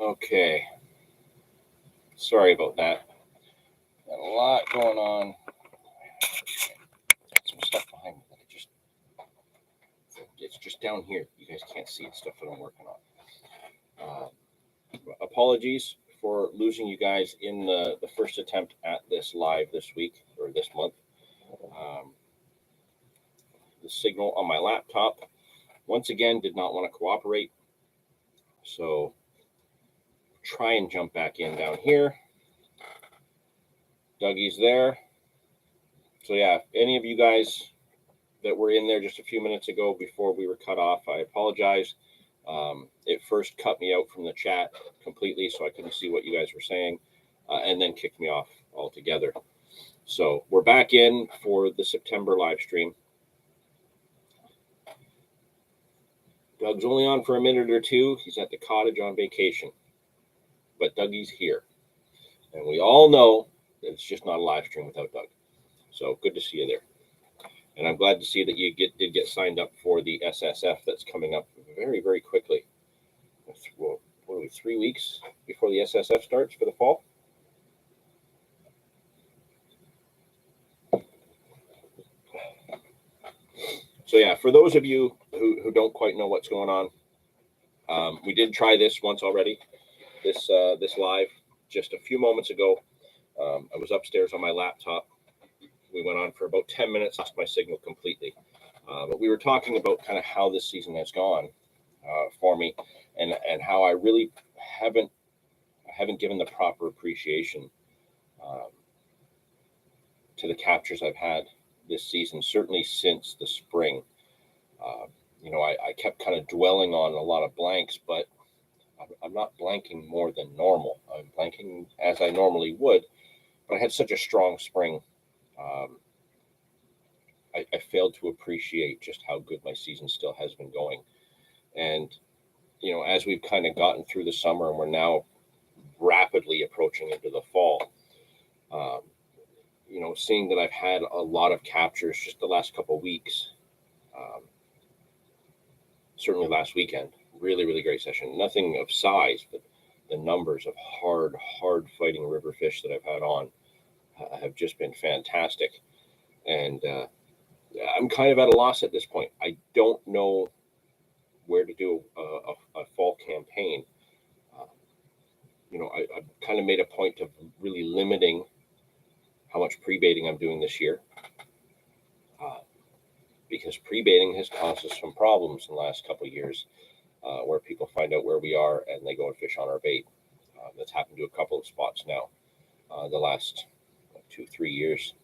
Okay. Sorry about that. Got a lot going on. Got some stuff behind me that it's just down here. You guys can't see the stuff that I'm working on. Apologies for losing you guys in the first attempt at this live this week or this month. Um, the signal on my laptop once again did not want to cooperate. So try and jump back in down here. Dougie's there. So yeah, if any of you guys that were in there just a few minutes ago before we were cut off, I apologize. It first cut me out from the chat completely, so I couldn't see what you guys were saying, and then kicked me off altogether. So we're back in for the September live stream. Doug's only on for a minute or two. He's at the cottage on vacation, but Dougie's here. And we all know that it's just not a live stream without Doug. So good to see you there. And I'm glad to see that you did get signed up for the SSF that's coming up very, very quickly. Well, what are we, 3 weeks before the SSF starts for the fall? So yeah, for those of you who don't quite know what's going on, we did try this once already, this live just a few moments ago. I was upstairs on my laptop. We went on for about 10 minutes, lost my signal completely. But we were talking about kind of how this season has gone for me, and how I really haven't given the proper appreciation to the captures I've had this season, certainly since the spring. I kept kind of dwelling on a lot of blanks, but I'm not blanking more than normal. I'm blanking as I normally would, but I had such a strong spring. I failed to appreciate just how good my season still has been going. And, as we've kind of gotten through the summer and we're now rapidly approaching into the fall, seeing that I've had a lot of captures just the last couple of weeks, certainly last weekend, really, really great session. Nothing of size, but the numbers of hard fighting river fish that I've had on have just been fantastic. And I'm kind of at a loss at this point. I don't know where to do a fall campaign. I've kind of made a point of really limiting how much pre-baiting I'm doing this year, because pre-baiting has caused us some problems in the last couple of years, where people find out where we are and they go and fish on our bait. That's happened to a couple of spots now, the last 2-3 years.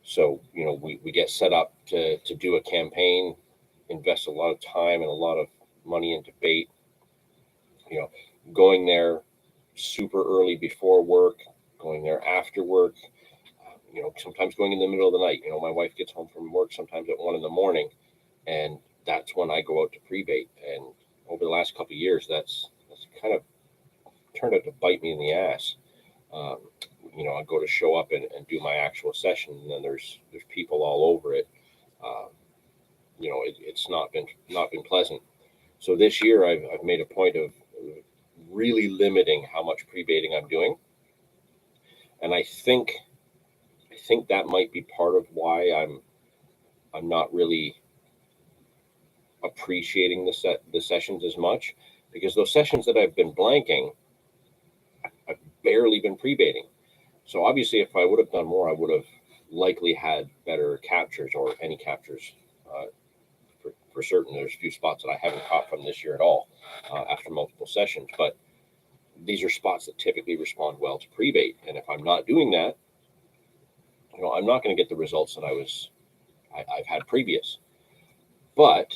So, we get set up to do a campaign, invest a lot of time and a lot of money into bait, going there super early before work, going there after work, sometimes going in the middle of the night. My wife gets home from work sometimes at 1 a.m, and that's when I go out to pre-bait. And over the last couple of years, that's kind of turned out to bite me in the ass. I go to show up and do my actual session, and then there's people all over it. It's not been pleasant. So this year I've made a point of really limiting how much pre-baiting I'm doing, and I think that might be part of why I'm not really appreciating the sessions as much, because those sessions that I've been blanking, I've barely been pre-baiting. So obviously, if I would have done more, I would have likely had better captures, or any captures. For certain, there's a few spots that I haven't caught from this year at all after multiple sessions. But these are spots that typically respond well to pre-bait, and if I'm not doing that, I'm not going to get the results that I've had previous. But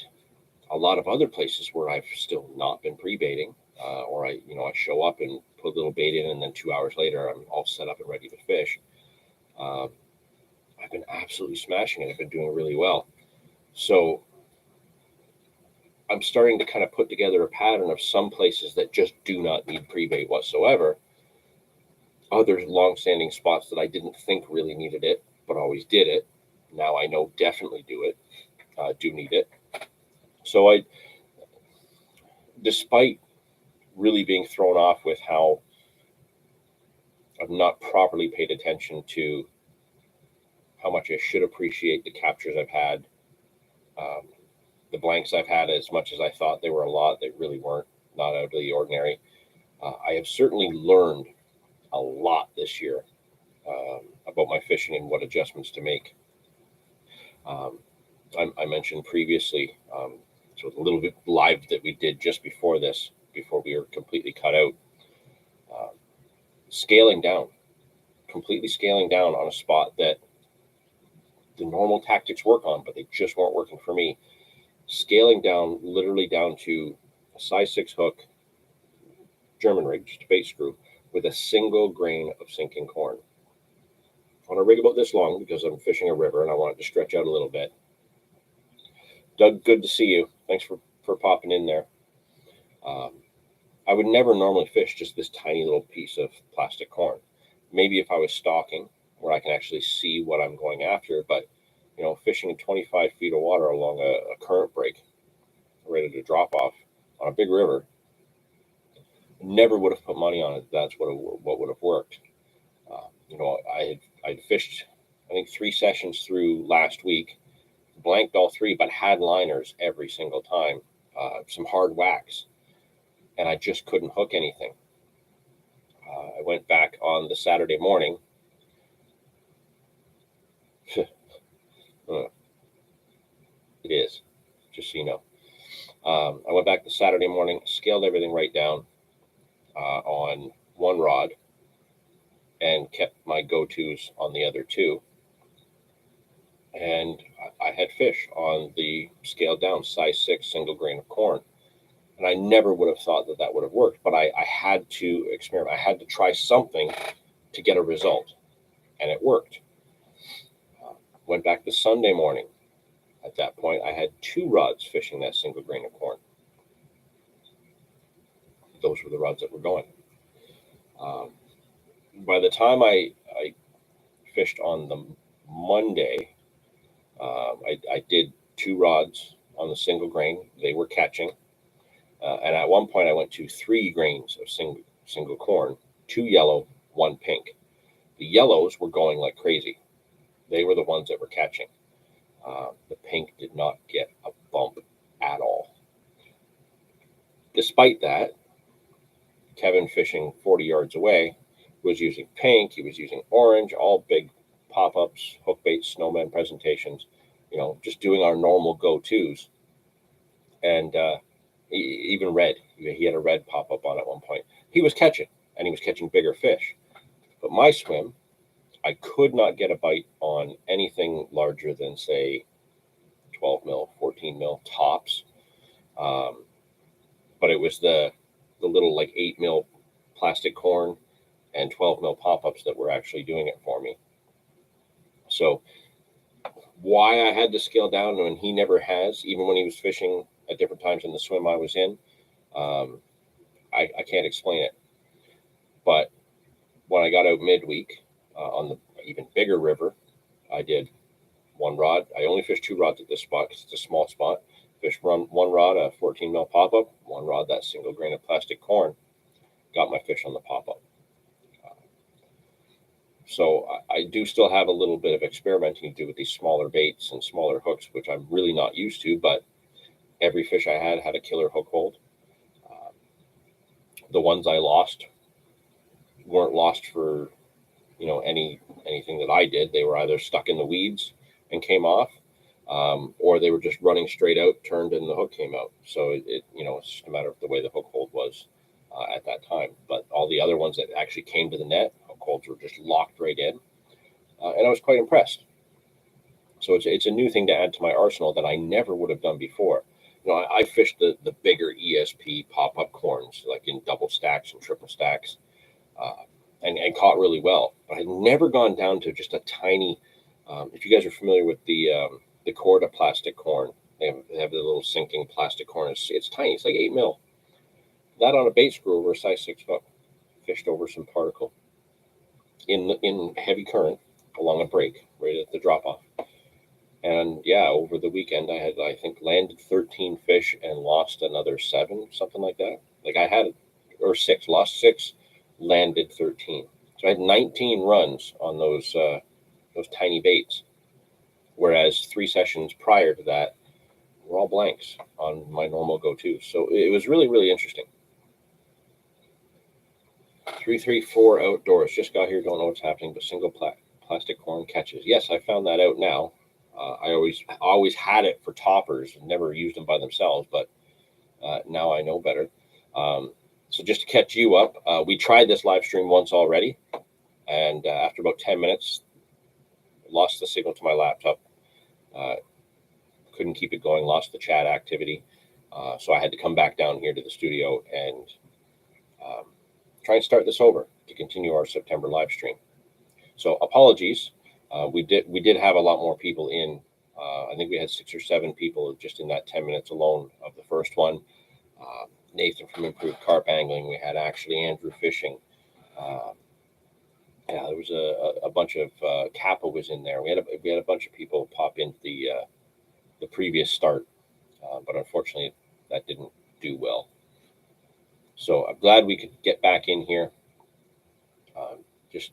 a lot of other places where I've still not been pre-baiting, or I show up and put a little bait in, and then 2 hours later I'm all set up and ready to fish. I've been absolutely smashing it. I've been doing really well. So I'm starting to kind of put together a pattern of some places that just do not need pre-bait whatsoever. Other long-standing spots that I didn't think really needed it, but always did it, now I know definitely do need it. So despite really being thrown off with how I've not properly paid attention to how much I should appreciate the captures I've had. Um, the blanks I've had, as much as I thought they were a lot, they really weren't, not out of the ordinary. I have certainly learned a lot this year about my fishing and what adjustments to make. Um, I mentioned previously, so a little bit live that we did just before this, before we were completely cut out, uh, scaling down, completely scaling down on a spot that the normal tactics work on, but they just weren't working for me. Scaling down, literally down to a size 6 hook, German rig, just a bait screw, with a single grain of sinking corn. On a rig about this long, because I'm fishing a river and I want it to stretch out a little bit. Doug, good to see you. Thanks for popping in there. I would never normally fish just this tiny little piece of plastic corn. Maybe if I was stalking, where I can actually see what I'm going after, but fishing in 25 feet of water along a current break, ready to drop off on a big river, never would have put money on it. That's what would have worked. I'd fished, I think, 3 sessions through last week, blanked all 3, but had liners every single time, some hard wax, and I just couldn't hook anything. I went back on the Saturday morning. It is, just so you know. I went back the Saturday morning, scaled everything right down on one rod, and kept my go-tos on the other 2. And I had fish on the scaled down size 6 single grain of corn. And I never would have thought that would have worked, but I had to experiment. I had to try something to get a result, and it worked. Went back to Sunday morning. At that point, I had 2 rods fishing that single grain of corn. Those were the rods that were going. By the time I fished on the Monday, I did 2 rods on the single grain. They were catching. And at one point, I went to 3 grains of single corn, 2 yellow, 1 pink. The yellows were going like crazy. They were the ones that were catching. The pink did not get a bump at all. Despite that, Kevin, fishing 40 yards away, was using pink. He was using orange, all big pop-ups, hook bait, snowman presentations, just doing our normal go-tos. And even red. He had a red pop up on at one point. He was catching, and he was catching bigger fish. But my swim, I could not get a bite on anything larger than, say, 12 mil, 14 mil tops. But it was the little like 8 mil plastic corn and 12 mil pop-ups that were actually doing it for me. So why I had to scale down when he never has, even when he was fishing at different times in the swim I was in, I can't explain it. But when I got out midweek on the even bigger river, I did 1 rod. I only fished 2 rods at this spot because it's a small spot. Fished 1 rod, a 14 mil pop-up, 1 rod, that single grain of plastic corn. Got my fish on the pop-up. So I do still have a little bit of experimenting to do with these smaller baits and smaller hooks, which I'm really not used to, but every fish I had a killer hook hold. The ones I lost weren't lost for anything that I did. They were either stuck in the weeds and came off, or they were just running straight out, turned, and the hook came out. So it's just a matter of the way the hook hold was at that time. But all the other ones that actually came to the net, hook holds were just locked right in, and I was quite impressed. So it's a new thing to add to my arsenal that I never would have done before. I fished the bigger ESP pop-up corns, like in double stacks and triple stacks, and caught really well. But I had never gone down to just a tiny. If you guys are familiar with the Corda plastic corn, they have the little sinking plastic corn. It's tiny. It's like 8 mil. That on a bait screw over a size 6 hook, fished over some particle in heavy current along a break right at the drop off. And yeah, over the weekend I think landed 13 fish and lost another 7, something like that. Like I had or 6, lost 6, landed 13. So I had 19 runs on those tiny baits, whereas 3 sessions prior to that were all blanks on my normal go-to. So it was really, really interesting. 334 outdoors. Just got here, don't know what's happening, but single plastic corn catches. Yes, I found that out now. I always had it for toppers and never used them by themselves, but now I know better. So just to catch you up, we tried this live stream once already, and after about 10 minutes, lost the signal to my laptop. Couldn't keep it going, lost the chat activity. So I had to come back down here to the studio and try and start this over to continue our September live stream. So apologies. We did have a lot more people in. I think we had 6 or 7 people just in that 10 minutes alone of the first one. Nathan from Improved Carp Angling. We had actually Andrew fishing. Yeah, there was a bunch of Kappa was in there. We had a bunch of people pop into the previous start, but unfortunately that didn't do well. So I'm glad we could get back in here. Just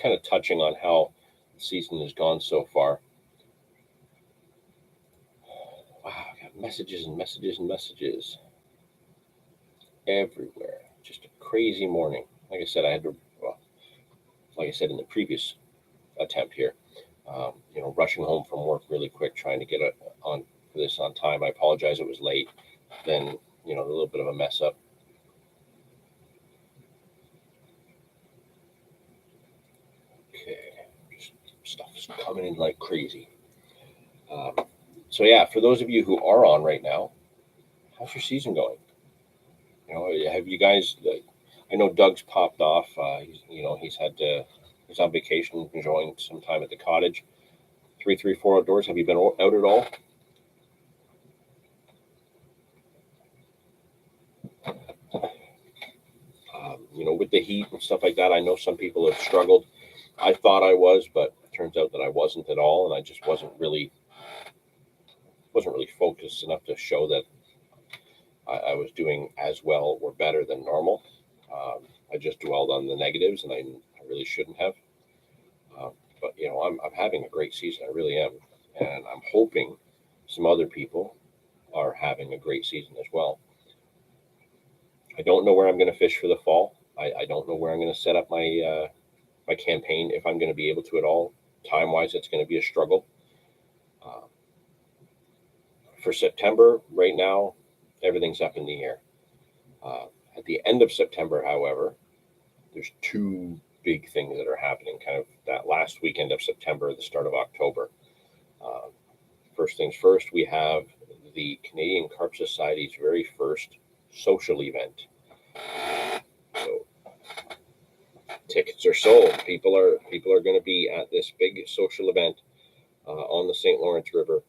kind of touching on how the season has gone so far. Wow, I got messages and messages and messages everywhere. Just a crazy morning. Like I said, like I said in the previous attempt here, rushing home from work really quick, trying to get on this on time. I apologize, it was late. Then, a little bit of a mess up. Okay, just stuff's coming in like crazy. So yeah, for those of you who are on right now, how's your season going? Have you guys? I know Doug's popped off. He's on vacation, enjoying some time at the cottage. 334 outdoors. Have you been out at all? With the heat and stuff like that, I know some people have struggled. I thought I was, but it turns out that I wasn't at all, and I just wasn't really focused enough to show that I was doing as well or better than normal. I just dwelled on the negatives, and I really shouldn't have. But I'm having a great season. I really am, and I'm hoping some other people are having a great season as well. I don't know where I'm going to fish for the fall. I don't know where I'm going to set up my my campaign, if I'm going to be able to at all. Time-wise, it's going to be a struggle. For September, right now, everything's up in the air. At the end of September, however, there's 2 big things that are happening kind of that last weekend of September, the start of October. First things first, we have the Canadian Carp Society's very first social event. So tickets are sold. People are going to be at this big social event on the St. Lawrence River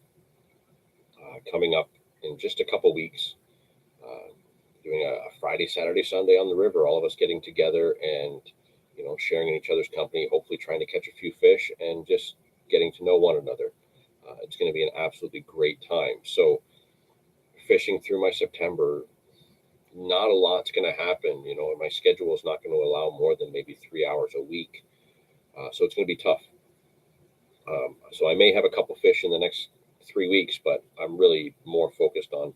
coming up in just a couple weeks. Doing a Friday, Saturday, Sunday on the river. All of us getting together and sharing in each other's company. Hopefully, trying to catch a few fish and just getting to know one another. It's going to be an absolutely great time. So, fishing through my September, not a lot's going to happen. My schedule is not going to allow more than maybe 3 hours a week. So it's going to be tough. So I may have a couple fish in the next 3 weeks, but I'm really more focused on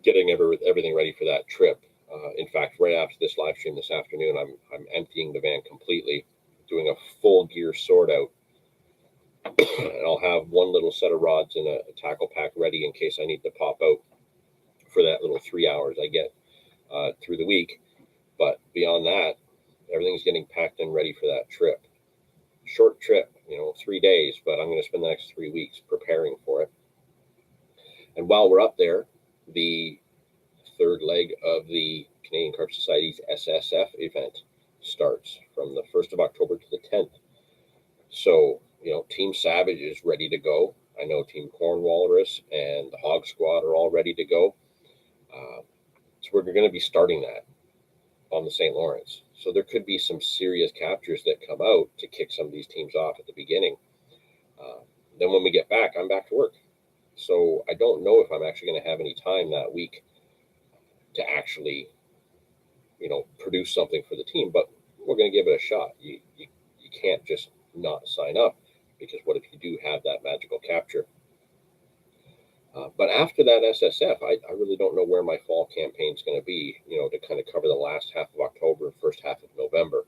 getting everything ready for that trip. In fact, right after this live stream this afternoon, I'm emptying the van completely, doing a full gear sort out, and I'll have one little set of rods in a tackle pack ready in case I need to pop out for that little 3 hours I get through the week. But beyond that, everything's getting packed and ready for that trip. Short trip, 3 days, but I'm going to spend the next 3 weeks preparing for it. And while we're up there, the third leg of the Canadian Carp Society's SSF event starts from the 1st of October to the 10th. So, Team Savage is ready to go. I know Team Corn Walrus and the Hog Squad are all ready to go. So we're going to be starting that on the St. Lawrence. So there could be some serious captures that come out to kick some of these teams off at the beginning. Then when we get back, I'm back to work. So I don't know if I'm actually going to have any time that week to actually produce something for the team, but we're going to give it a shot. You can't just not sign up, because what if you do have that magical capture? But after that SSF, I really don't know where my fall campaign is going to be, to kind of cover the last half of October, first half of November.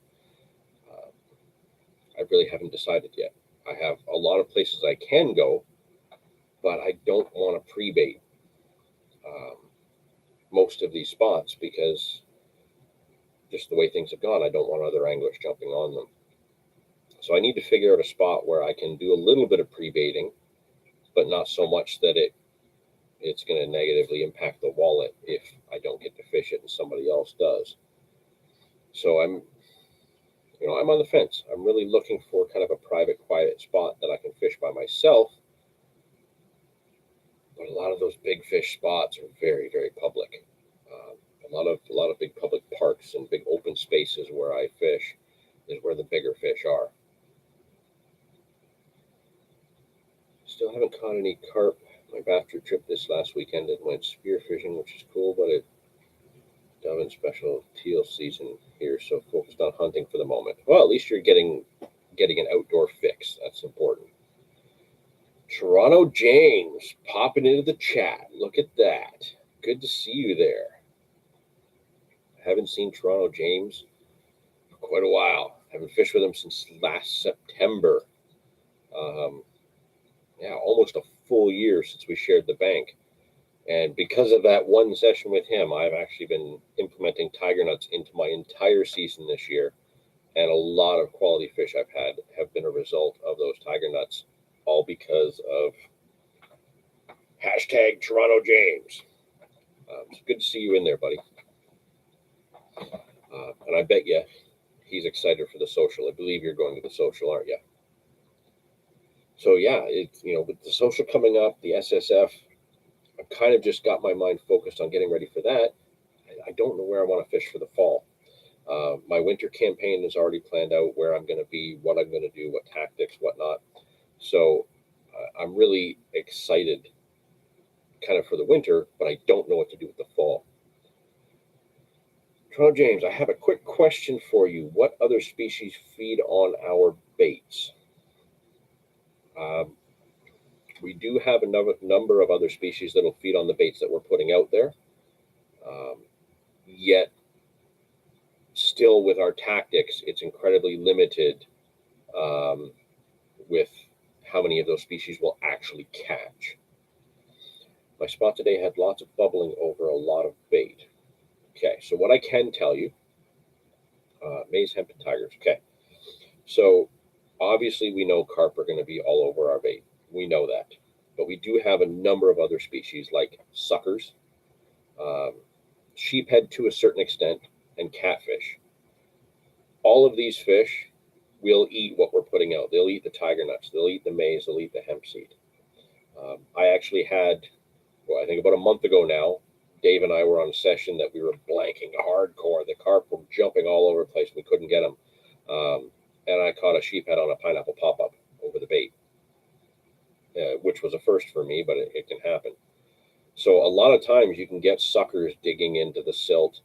I really haven't decided yet. I have a lot of places I can go, but I don't want to pre-bait most of these spots, because just the way things have gone, I don't want other anglers jumping on them. So I need to figure out a spot where I can do a little bit of pre-baiting, but not so much that it's going to negatively impact the wallet if I don't get to fish it and somebody else does. So I'm on the fence. I'm really looking for kind of a private, quiet spot that I can fish by myself. But a lot of those big fish spots are very, very public. A lot of big public parks and big open spaces where I fish is where the bigger fish are. Still haven't caught any carp. My Bafter trip this last weekend and went spearfishing, which is cool, but it dove and special teal season here, so focused on hunting for the moment. Well, at least you're getting an outdoor fix. That's important. Toronto James popping into the chat. Look at that. Good to see you there. I haven't seen Toronto James for quite a while. I haven't fished with him since last September. Almost a full year since we shared the bank. And because of that one session with him, I've actually been implementing tiger nuts into my entire season this year. And a lot of quality fish I've had have been a result of those tiger nuts, all because of hashtag Toronto James. It's good to see you in there, buddy. And I bet you he's excited for the social. I believe you're going to the social, aren't you? So yeah, with the social coming up, the SSF, I've kind of just got my mind focused on getting ready for that. I don't know where I want to fish for the fall. My winter campaign is already planned out, where I'm going to be, what I'm going to do, what tactics, whatnot. So I'm really excited kind of for the winter, but I don't know what to do with the fall. Toronto James, I have a quick question for you. What other species feed on our baits? We do have a number of other species that will feed on the baits that we're putting out there. Yet, still with our tactics, it's incredibly limited with how many of those species will actually catch. My spot today had lots of bubbling over a lot of bait. Okay, so what I can tell you, maize, hemp, and tigers. Okay, so obviously we know carp are going to be all over our bait. We know that. But we do have a number of other species like suckers, sheephead to a certain extent, and catfish. All of these fish will eat what we're putting out. They'll eat the tiger nuts. They'll eat the maize. They'll eat the hemp seed. I actually had, I think about a month ago now, Dave and I were on a session that we were blanking hardcore. The carp were jumping all over the place. We couldn't get them. And I caught a sheephead on a pineapple pop-up over the bait, which was a first for me, but it can happen. So a lot of times you can get suckers digging into the silt.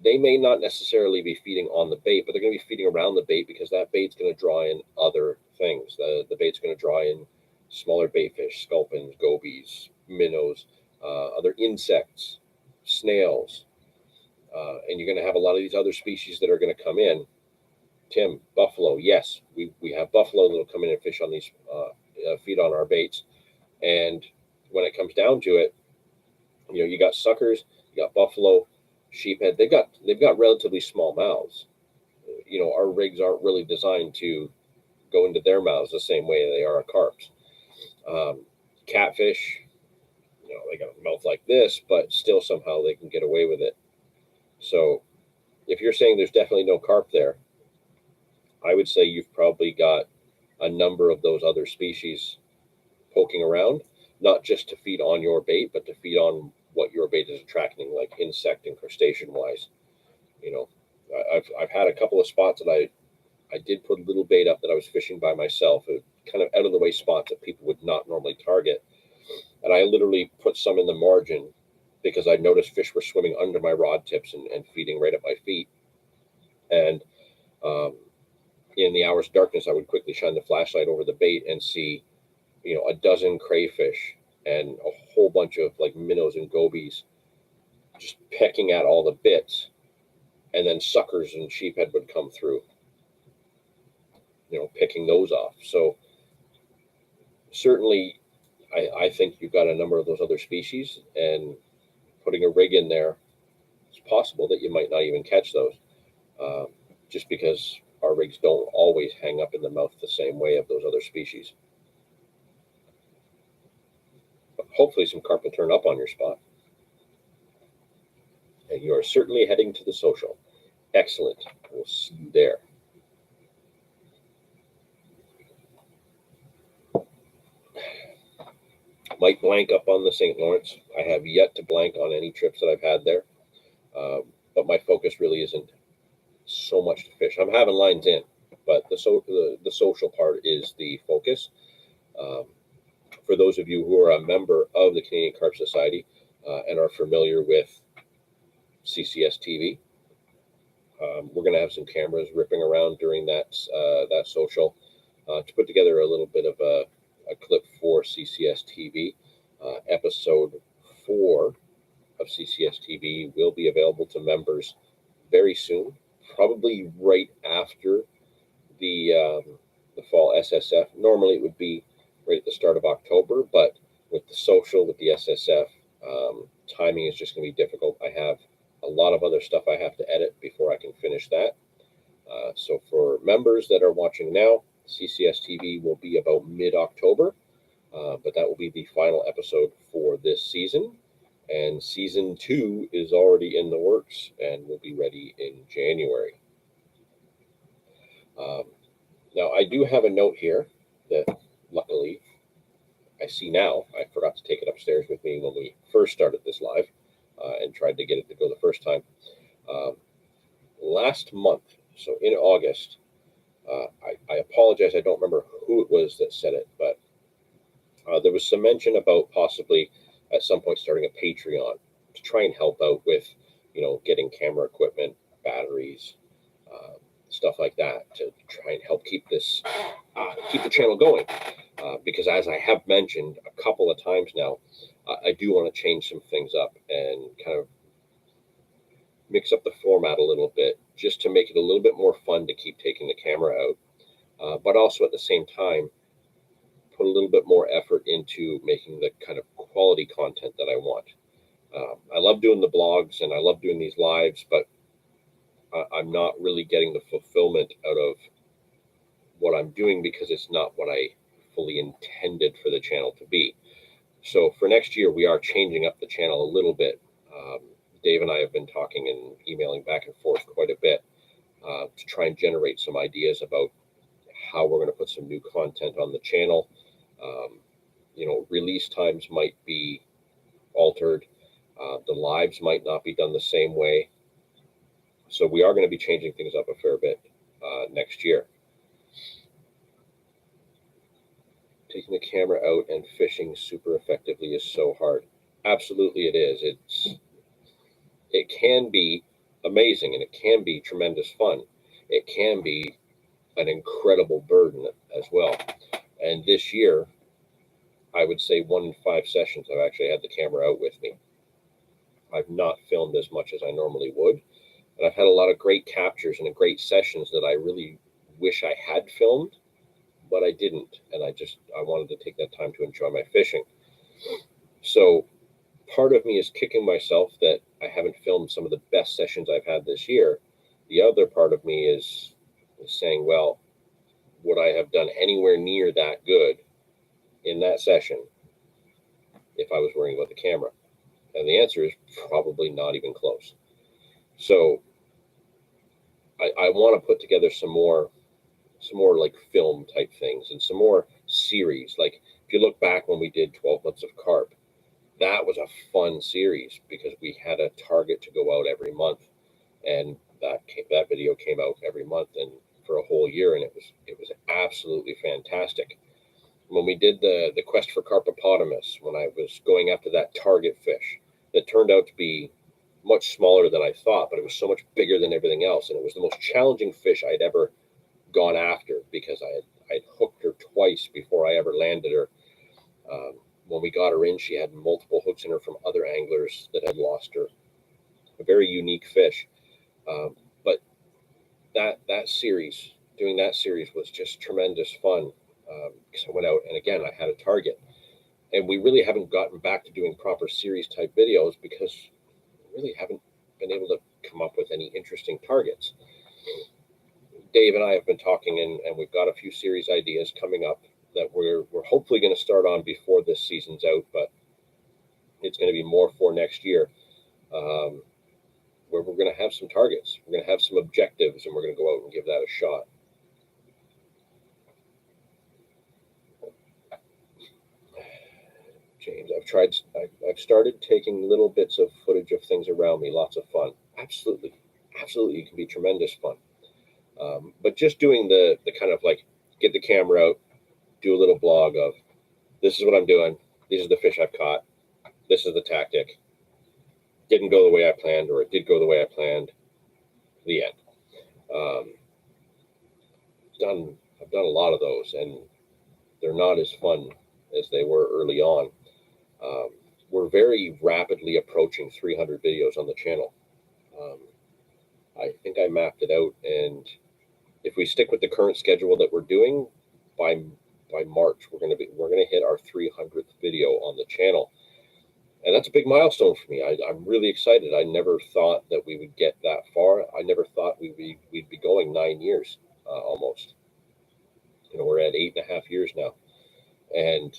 They may not necessarily be feeding on the bait, but they're going to be feeding around the bait, because that bait's going to draw in other things. The bait's going to draw in smaller bait fish, sculpins, gobies, minnows, other insects, snails. And you're going to have a lot of these other species that are going to come in. Tim, buffalo, yes, we have buffalo that will come in and fish on these, feed on our baits. And when it comes down to it, you got suckers, you got buffalo, sheephead. They've got relatively small mouths. Our rigs aren't really designed to go into their mouths the same way they are carps. Catfish, they got a mouth like this, but still somehow they can get away with it. So if you're saying there's definitely no carp there, I would say you've probably got a number of those other species poking around, not just to feed on your bait, but to feed on what your bait is attracting, like insect and crustacean wise. I've had a couple of spots that I did put a little bait up that I was fishing by myself, kind of out of the way spots that people would not normally target. And I literally put some in the margin because I noticed fish were swimming under my rod tips and feeding right at my feet. And in the hours of darkness, I would quickly shine the flashlight over the bait and see, a dozen crayfish and a whole bunch of like minnows and gobies just pecking at all the bits, and then suckers and sheephead would come through, picking those off. So certainly, I think you've got a number of those other species, and putting a rig in there, it's possible that you might not even catch those, uh, just because our rigs don't always hang up in the mouth the same way of those other species. But hopefully some carp will turn up on your spot. And you are certainly heading to the social. Excellent. We'll see you there. Might blank up on the St. Lawrence. I have yet to blank on any trips that I've had there. But my focus really isn't so much to fish. I'm having lines in, but the social part is the focus. For those of you who are a member of the Canadian Carp Society and are familiar with CCS TV, we're going to have some cameras ripping around during that social to put together a little bit of a clip for CCS TV. Episode 4 of CCS TV will be available to members very soon, probably right after the fall SSF. Normally it would be right at the start of October, but with the social, with the SSF, timing is just going to be difficult. I have a lot of other stuff I have to edit before I can finish that. So for members that are watching now, CCS TV will be about mid-October, but that will be the final episode for this season. And season 2 is already in the works and will be ready in January. Now, I do have a note here that luckily I see now. I forgot to take it upstairs with me when we first started this live and tried to get it to go the first time. Last month, so in August, I apologize, I don't remember who it was that said it, but there was some mention about possibly at some point starting a Patreon to try and help out with, getting camera equipment, batteries, stuff like that, to try and help keep the channel going. Because as I have mentioned a couple of times now, I do want to change some things up and kind of mix up the format a little bit, just to make it a little bit more fun to keep taking the camera out, but also at the same time put a little bit more effort into making the kind of quality content that I want. I love doing the blogs and I love doing these lives, but I'm not really getting the fulfillment out of what I'm doing because it's not what I fully intended for the channel to be. So for next year, we are changing up the channel a little bit. Dave and I have been talking and emailing back and forth quite a bit to try and generate some ideas about how we're going to put some new content on the channel. Release times might be altered. The lives might not be done the same way. So we are going to be changing things up a fair bit next year. Taking the camera out and fishing super effectively is so hard. Absolutely it is. It can be amazing and it can be tremendous fun. It can be an incredible burden as well. And this year, I would say 1 in 5 sessions I've actually had the camera out with me. I've not filmed as much as I normally would. And I've had a lot of great captures and great sessions that I really wish I had filmed, but I didn't. And I wanted to take that time to enjoy my fishing. So part of me is kicking myself that I haven't filmed some of the best sessions I've had this year. The other part of me is saying, well, would I have done anywhere near that good in that session if I was worrying about the camera? And the answer is probably not even close. So I want to put together some more like film type things and some more series. Like if you look back when we did 12 months of carp, that was a fun series because we had a target to go out every month, and that video came out every month and for a whole year, and it was absolutely fantastic. When we did the quest for Carpopotamus, when I was going after that target fish, that turned out to be much smaller than I thought, but it was so much bigger than everything else. And it was the most challenging fish I'd ever gone after because I'd hooked her twice before I ever landed her. When we got her in, she had multiple hooks in her from other anglers that had lost her. A very unique fish. But that series, doing that series was just tremendous fun because I went out and again I had a target, and we really haven't gotten back to doing proper series type videos because we really haven't been able to come up with any interesting targets. Dave and I have been talking, and we've got a few series ideas coming up that we're hopefully going to start on before this season's out, but it's going to be more for next year, where we're going to have some targets, we're going to have some objectives, and we're going to go out and give that a shot. James, I've started taking little bits of footage of things around me. Lots of fun. Absolutely, it can be tremendous fun. But just doing the kind of like get the camera out, do a little blog of this is what I'm doing. These are the fish I've caught. This is the tactic. Didn't go the way I planned, or it did go the way I planned. The end. I've done a lot of those, and they're not as fun as they were early on. We're very rapidly approaching 300 videos on the channel. I think I mapped it out, and if we stick with the current schedule that we're doing, by March we're going to hit our 300th video on the channel, and that's a big milestone for me. I'm really excited. I never thought that we would get that far. I never thought we'd be going 9 years almost. We're at 8.5 years now, and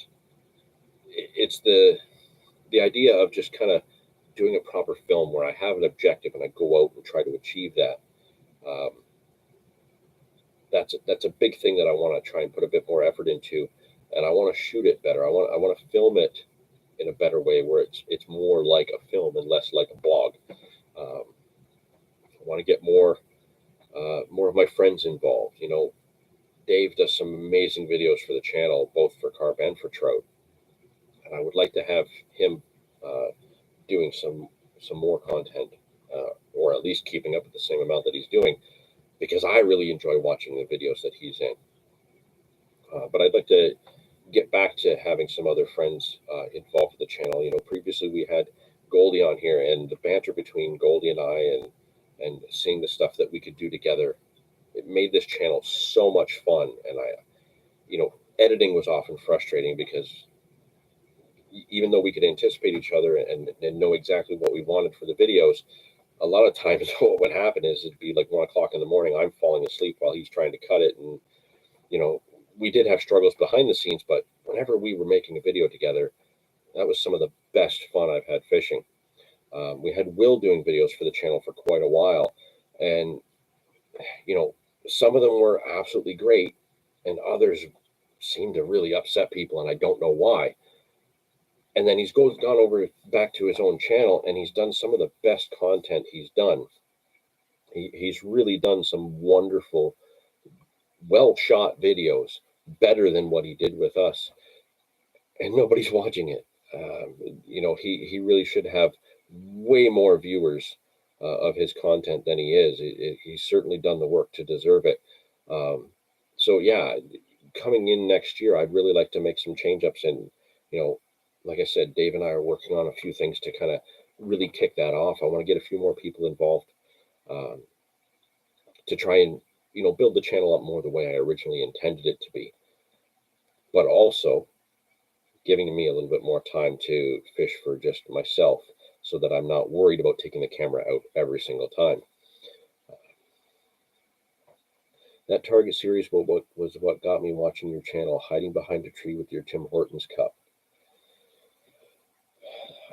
it's the idea of just kind of doing a proper film where I have an objective and I go out and try to achieve that. That's a big thing that I want to try and put a bit more effort into, and I want to shoot it better. I want to film it in a better way where it's more like a film and less like a blog. I want to get more of my friends involved. Dave does some amazing videos for the channel, both for carp and for trout, and I would like to have him doing some more content, or at least keeping up with the same amount that he's doing, because I really enjoy watching the videos that he's in. But I'd like to get back to having some other friends involved with the channel. Previously we had Goldie on here, and the banter between Goldie and I, and seeing the stuff that we could do together, it made this channel so much fun. And editing was often frustrating because even though we could anticipate each other and know exactly what we wanted for the videos, a lot of times what would happen is it'd be like 1 o'clock in the morning. I'm falling asleep while he's trying to cut it. And, we did have struggles behind the scenes, but whenever we were making a video together, that was some of the best fun I've had fishing. We had Will doing videos for the channel for quite a while. And, some of them were absolutely great, and others seemed to really upset people, and I don't know why. And then he's gone over back to his own channel, and he's done some of the best content he's done. He's really done some wonderful, well-shot videos, better than what he did with us. And nobody's watching it. He really should have way more viewers of his content than he is. He's certainly done the work to deserve it. So yeah, coming in next year, I'd really like to make some change-ups, and like I said, Dave and I are working on a few things to kind of really kick that off. I want to get a few more people involved to try and build the channel up more the way I originally intended it to be, but also giving me a little bit more time to fish for just myself, so that I'm not worried about taking the camera out every single time. That target series was what got me watching your channel, hiding behind a tree with your Tim Hortons cup.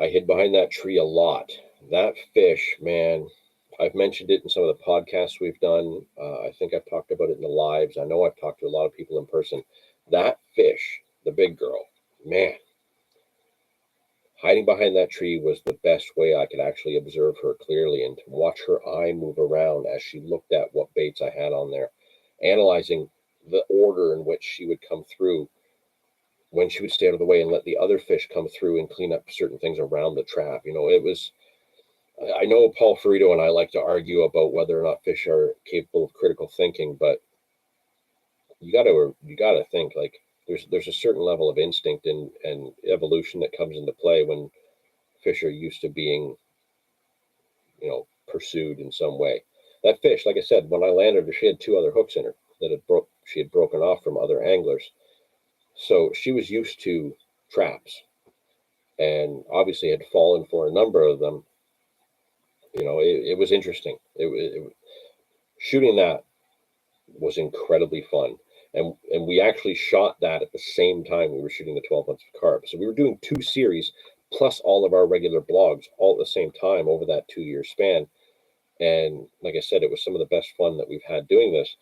I hid behind that tree a lot. That fish, man, I've mentioned it in some of the podcasts we've done. I think I've talked about it in the lives. I know I've talked to a lot of people in person. That fish, the big girl, man, hiding behind that tree was the best way I could actually observe her clearly, and to watch her eye move around as she looked at what baits I had on there, analyzing the order in which she would come through. when she would stay out of the way and let the other fish come through and clean up certain things around the trap. It was, I know Paul Ferrito and I like to argue about whether or not fish are capable of critical thinking, but you gotta think, like, there's a certain level of instinct and evolution that comes into play when fish are used to being, pursued in some way. That fish, like I said, when I landed her, she had two other hooks in her that she had broken off from other anglers. So she was used to traps and obviously had fallen for a number of them. It was interesting. Shooting that was incredibly fun. And we actually shot that at the same time we were shooting the 12 months of carp. So we were doing two series plus all of our regular blogs all at the same time over that 2-year span. And like I said, it was some of the best fun that we've had doing this.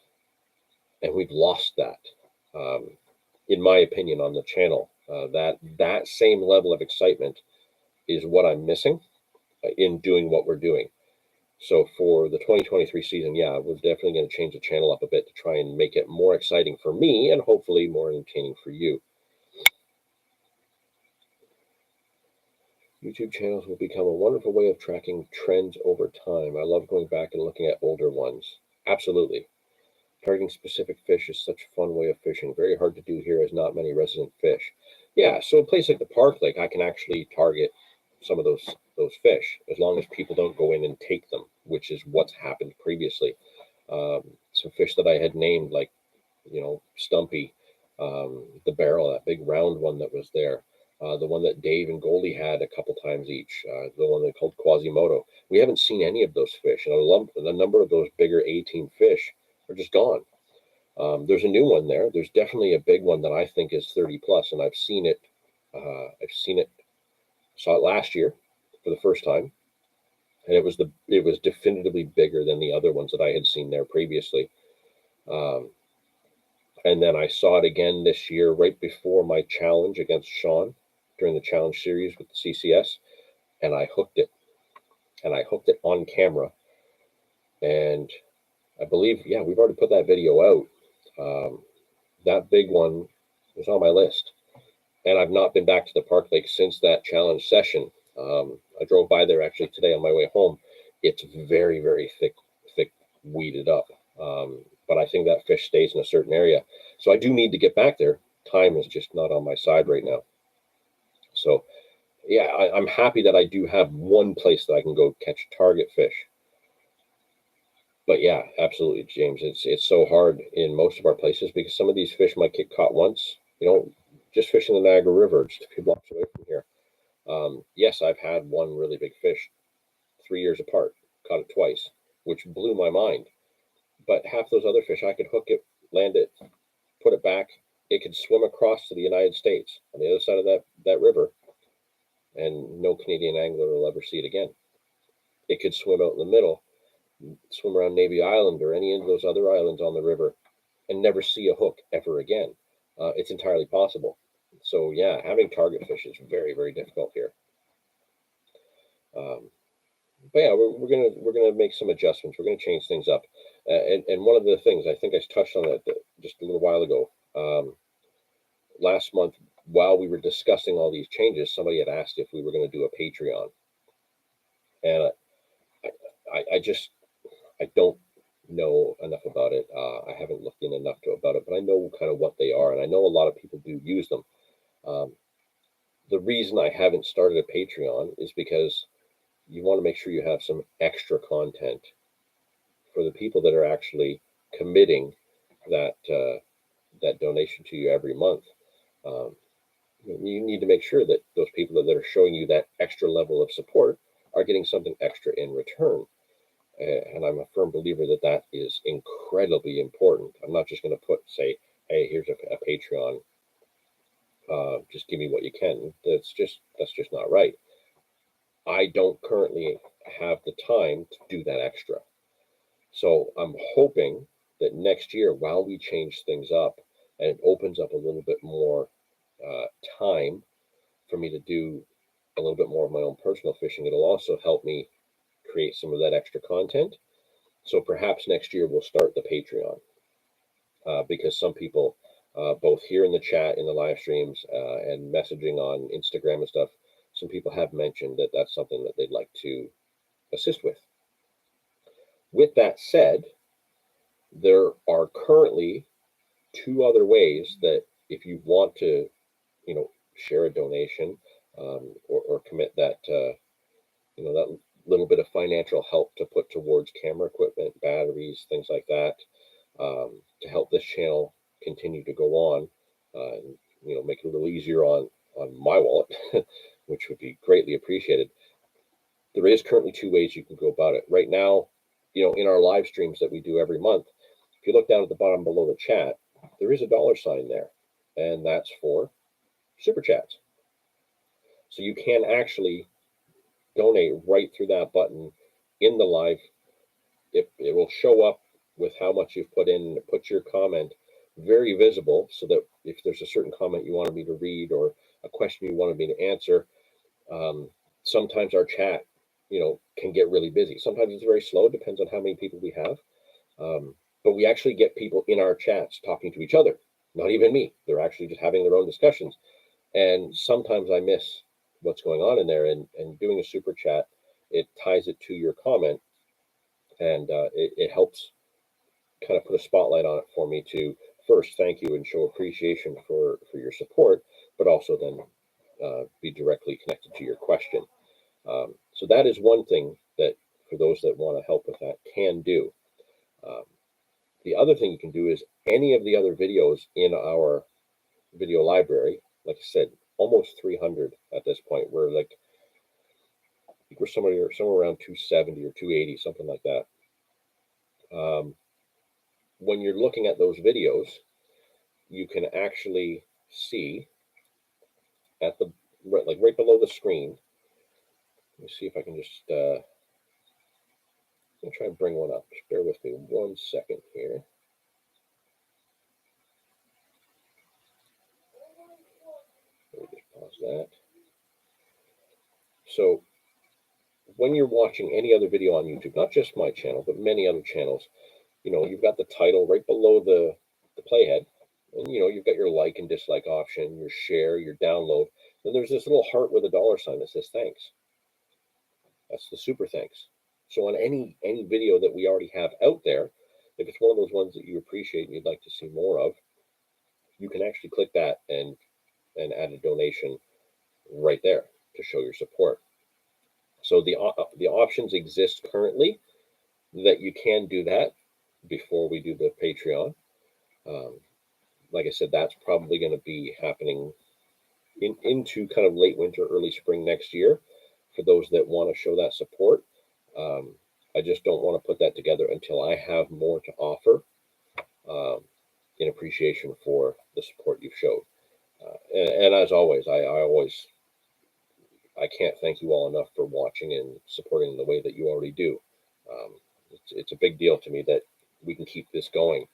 And we've lost that, in my opinion, on the channel. That same level of excitement is what I'm missing in doing what we're doing. So for the 2023 season, yeah, we're definitely going to change the channel up a bit to try and make it more exciting for me and hopefully more entertaining for you. YouTube channels will become a wonderful way of tracking trends over time. I love going back and looking at older ones. Absolutely. Targeting specific fish is such a fun way of fishing. Very hard to do here as not many resident fish. Yeah, so a place like the Park Lake, I can actually target some of those fish as long as people don't go in and take them, which is what's happened previously. Some fish that I had named, like, Stumpy, the barrel, that big round one that was there, the one that Dave and Goldie had a couple times each, the one they called Quasimodo. We haven't seen any of those fish, and a number of those bigger 18 fish are just gone. There's a new one there. There's definitely a big one that I think is 30 plus, and I've seen it. Saw it last year for the first time, and it was definitively bigger than the other ones that I had seen there previously. And then I saw it again this year, right before my challenge against Sean during the challenge series with the CCS, and I hooked it, on camera. And I believe, yeah, we've already put that video out. That big one was on my list, and I've not been back to the Park Lake since that challenge session. I drove by there actually today on my way home. It's very, very thick, weeded up. But I think that fish stays in a certain area. So I do need to get back there. Time is just not on my side right now. So yeah, I'm happy that I do have one place that I can go catch target fish. But yeah, absolutely, James. It's so hard in most of our places because some of these fish might get caught once. Just fishing the Niagara River, just a few blocks away from here. Yes, I've had one really big fish 3 years apart, caught it twice, which blew my mind. But half those other fish, I could hook it, land it, put it back. It could swim across to the United States on the other side of that river, and no Canadian angler will ever see it again. It could swim out in the middle, swim around Navy Island or any of those other islands on the river, and never see a hook ever again. It's entirely possible. So yeah, having target fish is very, very difficult here. But yeah, we're gonna make some adjustments. We're gonna change things up. And one of the things, I think I touched on it just a little while ago. Last month, while we were discussing all these changes, somebody had asked if we were going to do a Patreon, and I don't know enough about it. I haven't looked in enough about it, but I know kind of what they are, and I know a lot of people do use them. The reason I haven't started a Patreon is because you want to make sure you have some extra content for the people that are actually committing that donation to you every month. You need to make sure that those people that are showing you that extra level of support are getting something extra in return. And I'm a firm believer that is incredibly important. I'm not just going to say, hey, here's a Patreon. Just give me what you can. That's just not right. I don't currently have the time to do that extra. So I'm hoping that next year, while we change things up and it opens up a little bit more time for me to do a little bit more of my own personal fishing, it'll also help me create some of that extra content. So perhaps next year we'll start the Patreon, because some people both here in the chat, in the live streams, and messaging on Instagram and stuff. Some people have mentioned that that's something that they'd like to assist with. With that said, there are currently 2 other ways that if you want to, share a donation, or commit that, that little bit of financial help to put towards camera equipment, batteries, things like that, to help this channel continue to go on, and make it a little easier on my wallet, which would be greatly appreciated. There is currently 2 ways you can go about it. Right now, in our live streams that we do every month, if you look down at the bottom below the chat, there is a $ there, and that's for super chats. So you can actually donate right through that button in the live. It will show up with how much you've put in, and it puts your comment very visible, so that if there's a certain comment you wanted me to read or a question you wanted me to answer, sometimes our chat, can get really busy. Sometimes it's very slow, depends on how many people we have. But we actually get people in our chats talking to each other, not even me. They're actually just having their own discussions. And sometimes I miss what's going on in there, and doing a super chat, it ties it to your comment, and it helps kind of put a spotlight on it for me to first thank you and show appreciation for your support, but also then be directly connected to your question. So that is one thing that, for those that want to help with that, can do. The other thing you can do is any of the other videos in our video library. Like I said, almost 300 at this point. We're like, I think we're somewhere around 270 or 280, something like that. When you're looking at those videos, you can actually see at the right below the screen. Let me see if I can just I'm gonna try and bring one up. Just bear with me 1 second here. Let me just pause that. So when you're watching any other video on YouTube, not just my channel, but many other channels, you've got the title right below the playhead, and you've got your like and dislike option, your share, your download. Then there's this little heart with a $ that says thanks. That's the super thanks. So on any video that we already have out there, if it's one of those ones that you appreciate and you'd like to see more of, you can actually click that and add a donation right there to show your support. So the options exist currently that you can do that before we do the Patreon. Like I said, that's probably going to be happening into kind of late winter, early spring next year, for those that want to show that support. I just don't want to put that together until I have more to offer, in appreciation for the support you've showed. And as always, I can't thank you all enough for watching and supporting the way that you already do. It's a big deal to me that we can keep this going.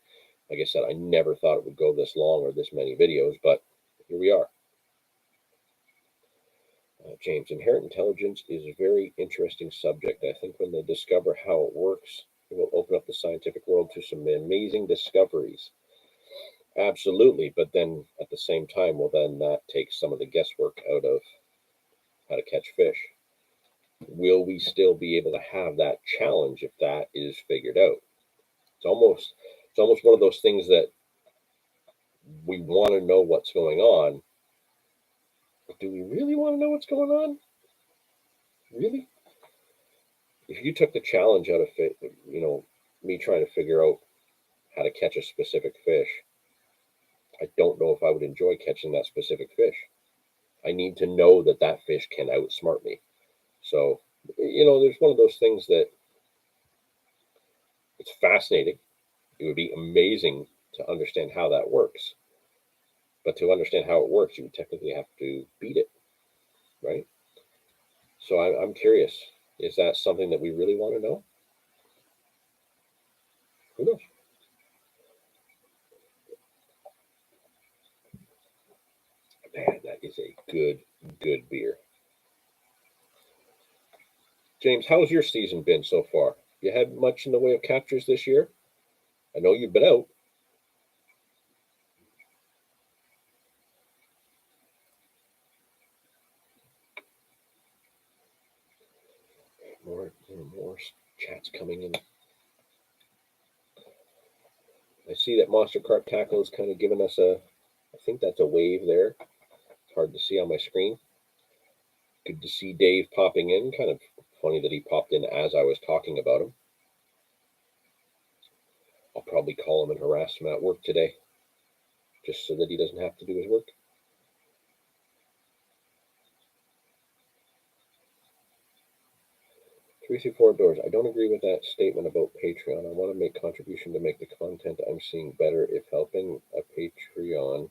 Like I said, I never thought it would go this long or this many videos, but here we are. James, inherent intelligence is a very interesting subject. I think when they discover how it works, it will open up the scientific world to some amazing discoveries. Absolutely, but then at the same time, well, then that takes some of the guesswork out of how to catch fish. Will we still be able to have that challenge if that is figured out? It's almost one of those things that we want to know what's going on, but do we really want to know what's going on? Really? If you took the challenge out of it, me trying to figure out how to catch a specific fish, I don't know if I would enjoy catching that specific fish. I need to know that that fish can outsmart me. So, there's one of those things that it's fascinating. It would be amazing to understand how that works. But to understand how it works, you would technically have to beat it, right? So I'm curious, is that something that we really want to know? Who knows? Man, that is a good beer. James, how's your season been so far? You had much in the way of captures this year? I know you've been out. More chats coming in. I see that Monster Carp Tackle is kind of giving us I think that's a wave there. It's hard to see on my screen. Good to see Dave popping in. Kind of funny that he popped in as I was talking about him. I'll probably call him and harass him at work today, just so that he doesn't have to do his work. 334 doors. I don't agree with that statement about Patreon. I want to make contribution to make the content I'm seeing better. If helping a Patreon,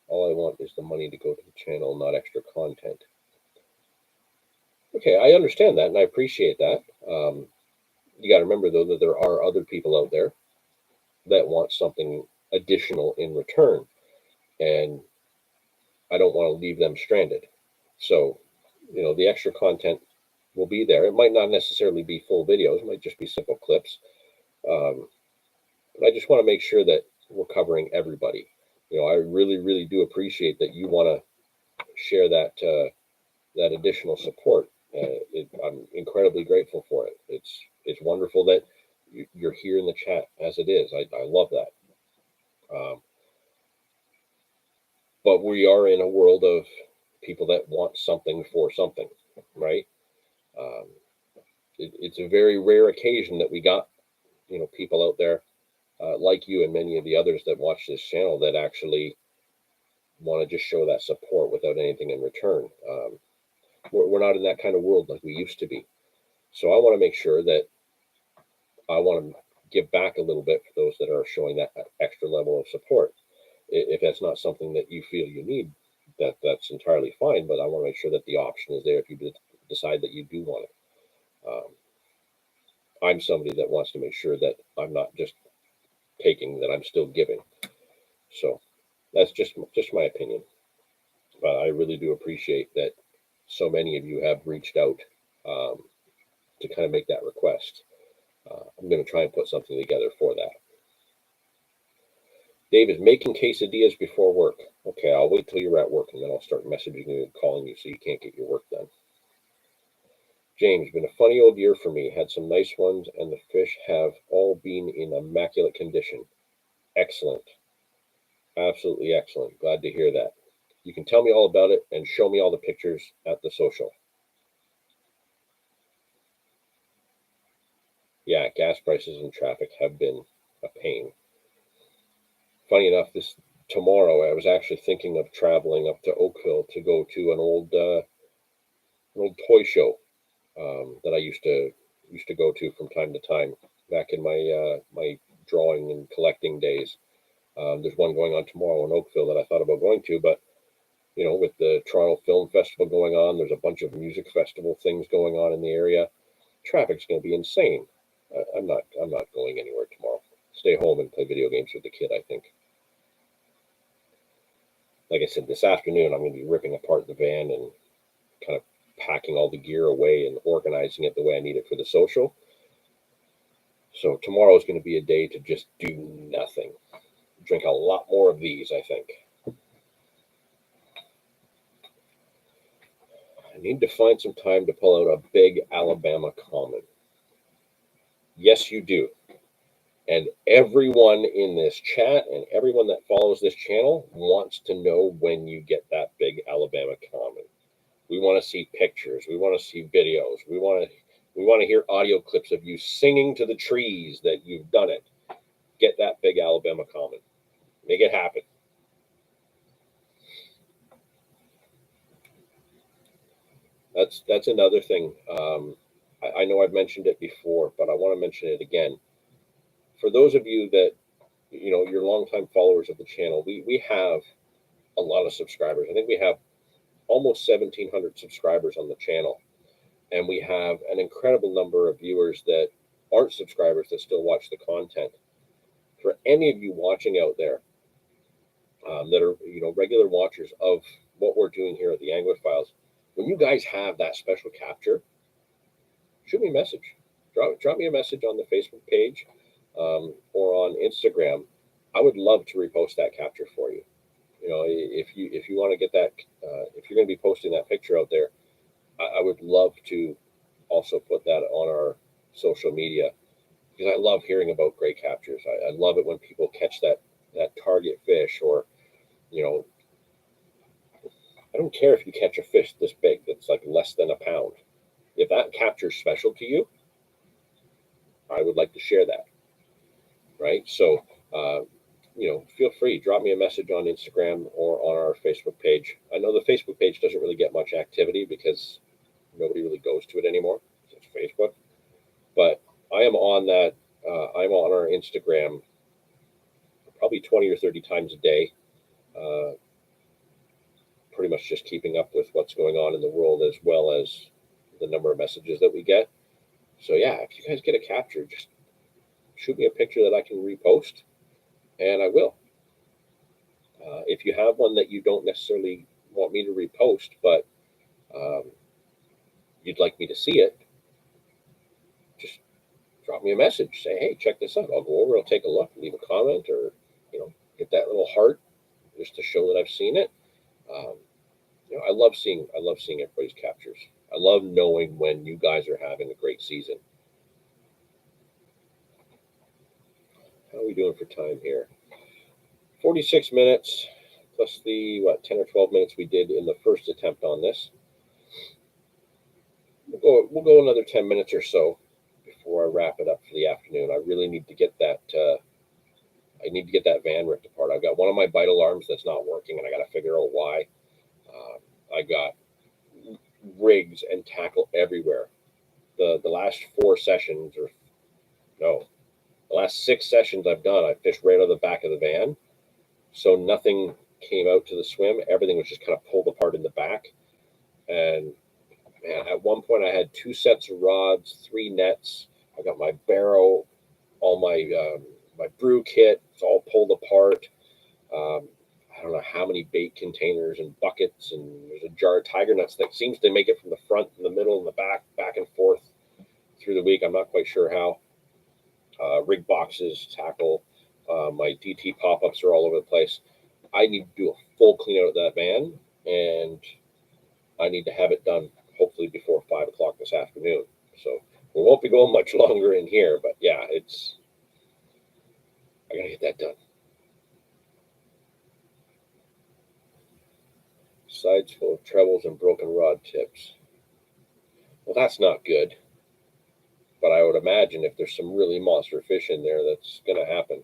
all I want is the money to go to the channel, not extra content. Okay, I understand that, and I appreciate that. You got to remember, though, that there are other people out there that want something additional in return, and I don't want to leave them stranded. So, the extra content will be there. It might not necessarily be full videos. It might just be simple clips. But I just want to make sure that we're covering everybody. I really, really do appreciate that you want to share that additional support. I'm incredibly grateful for it. It's wonderful that you're here in the chat as it is. I love that. But we are in a world of people that want something for something, right? It's a very rare occasion that we got, people out there like you and many of the others that watch this channel that actually want to just show that support without anything in return. We're not in that kind of world like we used to be. So I want to make sure that I want to give back a little bit for those that are showing that extra level of support. If that's not something that you feel you need, that's entirely fine. But I want to make sure that the option is there if you decide that you do want it. I'm somebody that wants to make sure that I'm not just taking, that I'm still giving. So that's just my opinion. But I really do appreciate that so many of you have reached out to kind of make that request. I'm going to try and put something together for that. Dave is making quesadillas before work. Okay, I'll wait till you're at work and then I'll start messaging you and calling you so you can't get your work done. James, been a funny old year for me. Had some nice ones, and the fish have all been in immaculate condition. Excellent. Absolutely excellent. Glad to hear that. You can tell me all about it and show me all the pictures at the social. Yeah, gas prices and traffic have been a pain. Funny enough, tomorrow I was actually thinking of traveling up to Oakville to go to an old toy show that I used to go to from time to time back in my my drawing and collecting days. There's one going on tomorrow in Oakville that I thought about going to, but with the Toronto Film Festival going on, there's a bunch of music festival things going on in the area. Traffic's going to be insane. I'm not going anywhere tomorrow. Stay home and play video games with the kid, I think. Like I said, this afternoon I'm going to be ripping apart the van and kind of packing all the gear away and organizing it the way I need it for the social. So tomorrow is going to be a day to just do nothing. Drink a lot more of these, I think. I need to find some time to pull out a big Alabama Common. Yes, you do. And everyone in this chat and everyone that follows this channel wants to know when you get that big Alabama Common. We want to see pictures. We want to see videos. We want to hear audio clips of you singing to the trees that you've done it. Get that big Alabama Common. Make it happen. That's another thing. I know I've mentioned it before, but I want to mention it again. For those of you that, you're longtime followers of the channel, we have a lot of subscribers. I think we have almost 1,700 subscribers on the channel. And we have an incredible number of viewers that aren't subscribers that still watch the content. For any of you watching out there that are, regular watchers of what we're doing here at the Anglerphiles, when you guys have that special capture, shoot me a message. Drop me a message on the Facebook page or on Instagram. I would love to repost that capture for you. If you want to get that, if you're going to be posting that picture out there, I would love to also put that on our social media because I love hearing about great captures. I love it when people catch that target fish, or you know, I don't care if you catch a fish this big that's like less than a pound. If that capture's special to you, I would like to share that, right? So, uh, feel free, drop me a message on Instagram or on our Facebook page. I know the Facebook page doesn't really get much activity because nobody really goes to it anymore. It's Facebook, but I am on that. I'm on our Instagram probably 20 or 30 times a day, uh, pretty much just keeping up with what's going on in the world as well as the number of messages that we get. So yeah, if you guys get a capture, just shoot me a picture that I can repost, and I will. If you have one that you don't necessarily want me to repost, but um, you'd like me to see it, just drop me a message. Say, hey, check this out. I'll go over, I'll take a look, leave a comment, or hit that little heart just to show that I've seen it. Um, I love seeing everybody's captures. I love knowing when you guys are having a great season. How are we doing for time here? 46 minutes plus the 10 or 12 minutes we did in the first attempt on this. We'll go another 10 minutes or so before I wrap it up for the afternoon. I really need to get that I need to get that van ripped apart. I've got one of my vital arms that's not working, and I got to figure out why. I got rigs and tackle everywhere. The last 4 sessions, or no, the last 6 sessions I've done, I fished right out of the back of the van, so nothing came out to the swim. Everything was just kind of pulled apart in the back. And man, at one point I had 2 sets of rods, 3 nets. I got my barrow, all my brew kit. It's all pulled apart. Um, I don't know how many bait containers and buckets, and there's a jar of tiger nuts that seems to make it from the front and the middle and the back and forth through the week. I'm not quite sure how. Rig boxes, tackle, my DT pop ups are all over the place. I need to do a full clean out of that van, and I need to have it done hopefully before 5 o'clock this afternoon. So we won't be going much longer in here, but yeah, I gotta get that done. Sides full of trebles and broken rod tips. Well, that's not good. But I would imagine if there's some really monster fish in there, that's going to happen.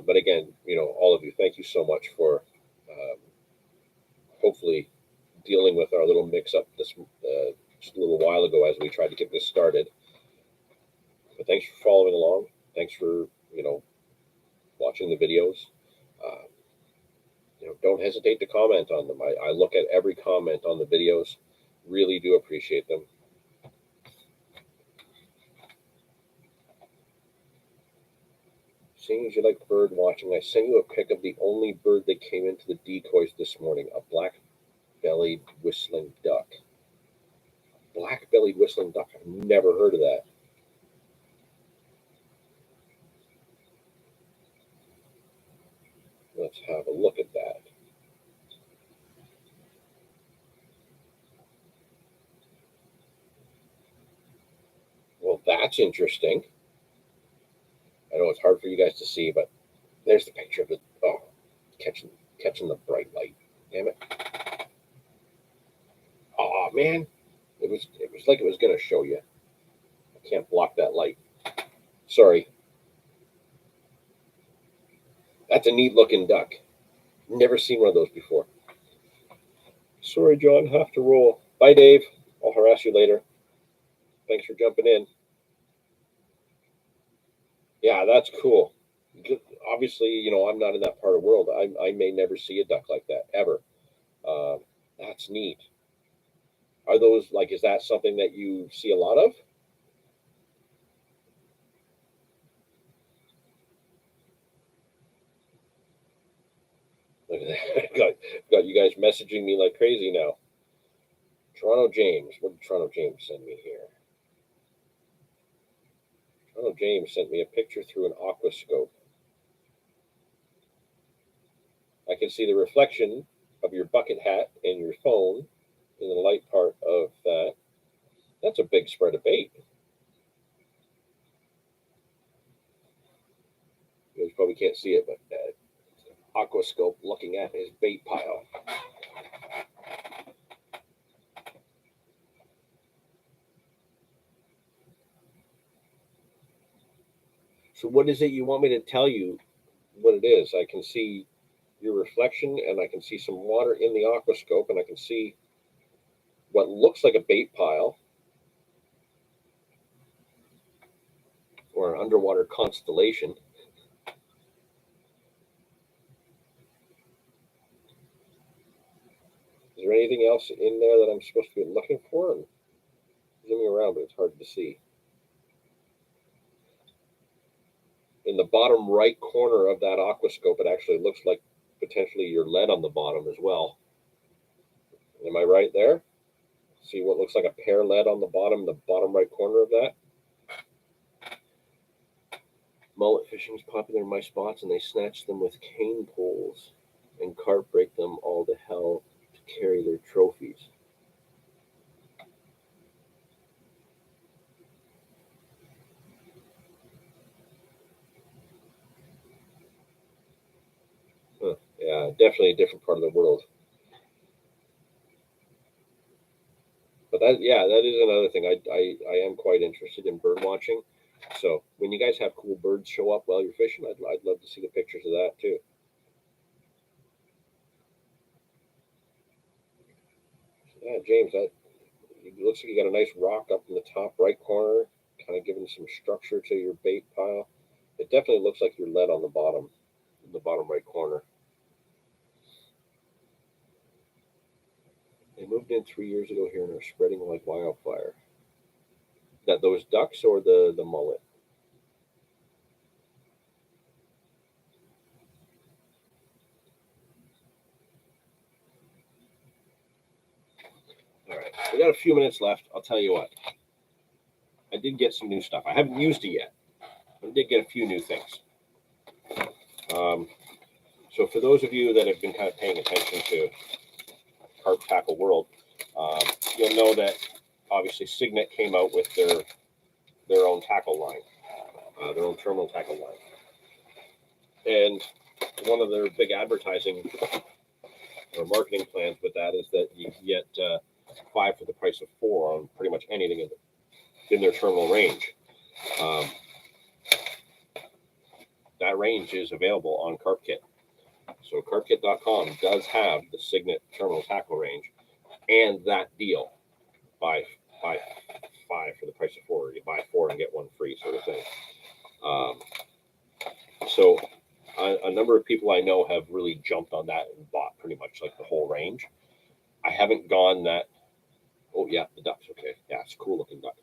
But again, all of you, thank you so much for um, hopefully dealing with our little mix-up this just a little while ago as we tried to get this started. But thanks for following along. Thanks for watching the videos. Uh, don't hesitate to comment on them. I look at every comment on the videos. Really do appreciate them. Seeing as you like bird watching, I sent you a pic of the only bird that came into the decoys this morning, a black-bellied whistling duck. Black-bellied whistling duck. I've never heard of that. Let's have a look at that. Well, that's interesting. I know it's hard for you guys to see, but there's the picture of it. Oh, catching the bright light. Damn it. Oh man. It was like it was gonna show you. I can't block that light. Sorry. That's a neat looking duck. Never seen one of those before. Sorry, John, have to roll. Bye, Dave. I'll harass you later. Thanks for jumping in. Yeah, that's cool. Obviously, I'm not in that part of the world. I may never see a duck like that ever. Uh, that's neat. Are those like? Is that something that you see a lot of? Look at that. got you guys messaging me like crazy now. Toronto James. What did Toronto James send me here? Toronto James sent me a picture through an aquascope. I can see the reflection of your bucket hat and your phone in the light part of that. That's a big spread of bait. You guys probably can't see it, but Aquascope looking at his bait pile. So what is it you want me to tell you what it is? I can see your reflection and I can see some water in the Aquascope and I can see what looks like a bait pile or an underwater constellation. Is there anything else in there that I'm supposed to be looking for? I'm zooming around, but it's hard to see. In the bottom right corner of that Aquascope, it actually looks like potentially your lead on the bottom as well. Am I right there? See what looks like a pear lead on the bottom right corner of that? Mullet fishing is popular in my spots, and they snatch them with cane poles and carp break them all to hell to carry their trophies. Huh. Yeah, definitely a different part of the world. But that is another thing. I am quite interested in bird watching. So when you guys have cool birds show up while you're fishing, I'd love to see the pictures of that too. Yeah, James, that it looks like you got a nice rock up in the top right corner, kind of giving some structure to your bait pile. It definitely looks like your lead on the bottom, in the bottom right corner. They moved in 3 years ago here and are spreading like wildfire. That those ducks or the mullet? All right, we got a few minutes left. I'll tell you what. I did get some new stuff. I haven't used it yet. I did get a few new things. So for those of you that have been kind of paying attention to Carp Tackle World, you'll know that obviously Signet came out with their own tackle line, their own terminal tackle line, and one of their big advertising or marketing plans with that is that you get 5 for the price of 4 on pretty much anything in their terminal range. That range is available on CarpKit. So carpkit.com does have the Signet terminal tackle range and that deal. Buy 5 for the price of 4. You buy 4 and get 1 free sort of thing. So a number of people I know have really jumped on that and bought pretty much like the whole range. I haven't gone that. Oh yeah, the ducks. Okay, yeah, it's a cool looking duck.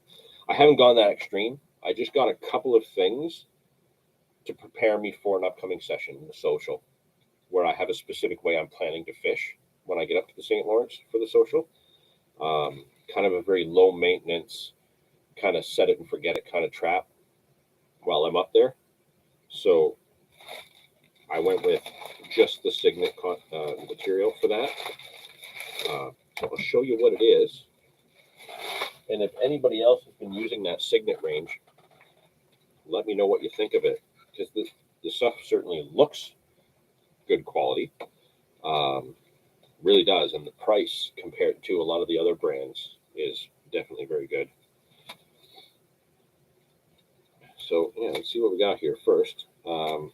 I haven't gone that extreme. I just got a couple of things to prepare me for an upcoming session in the social, where I have a specific way I'm planning to fish when I get up to the St. Lawrence for the social. Kind of a very low maintenance, kind of set it and forget it kind of trap while I'm up there. So I went with just the Signet material for that. So I'll show you what it is. And if anybody else has been using that Signet range, let me know what you think of it. Because the stuff certainly looks good quality. Really does. And the price compared to a lot of the other brands is definitely very good. So yeah, let's see what we got here first. So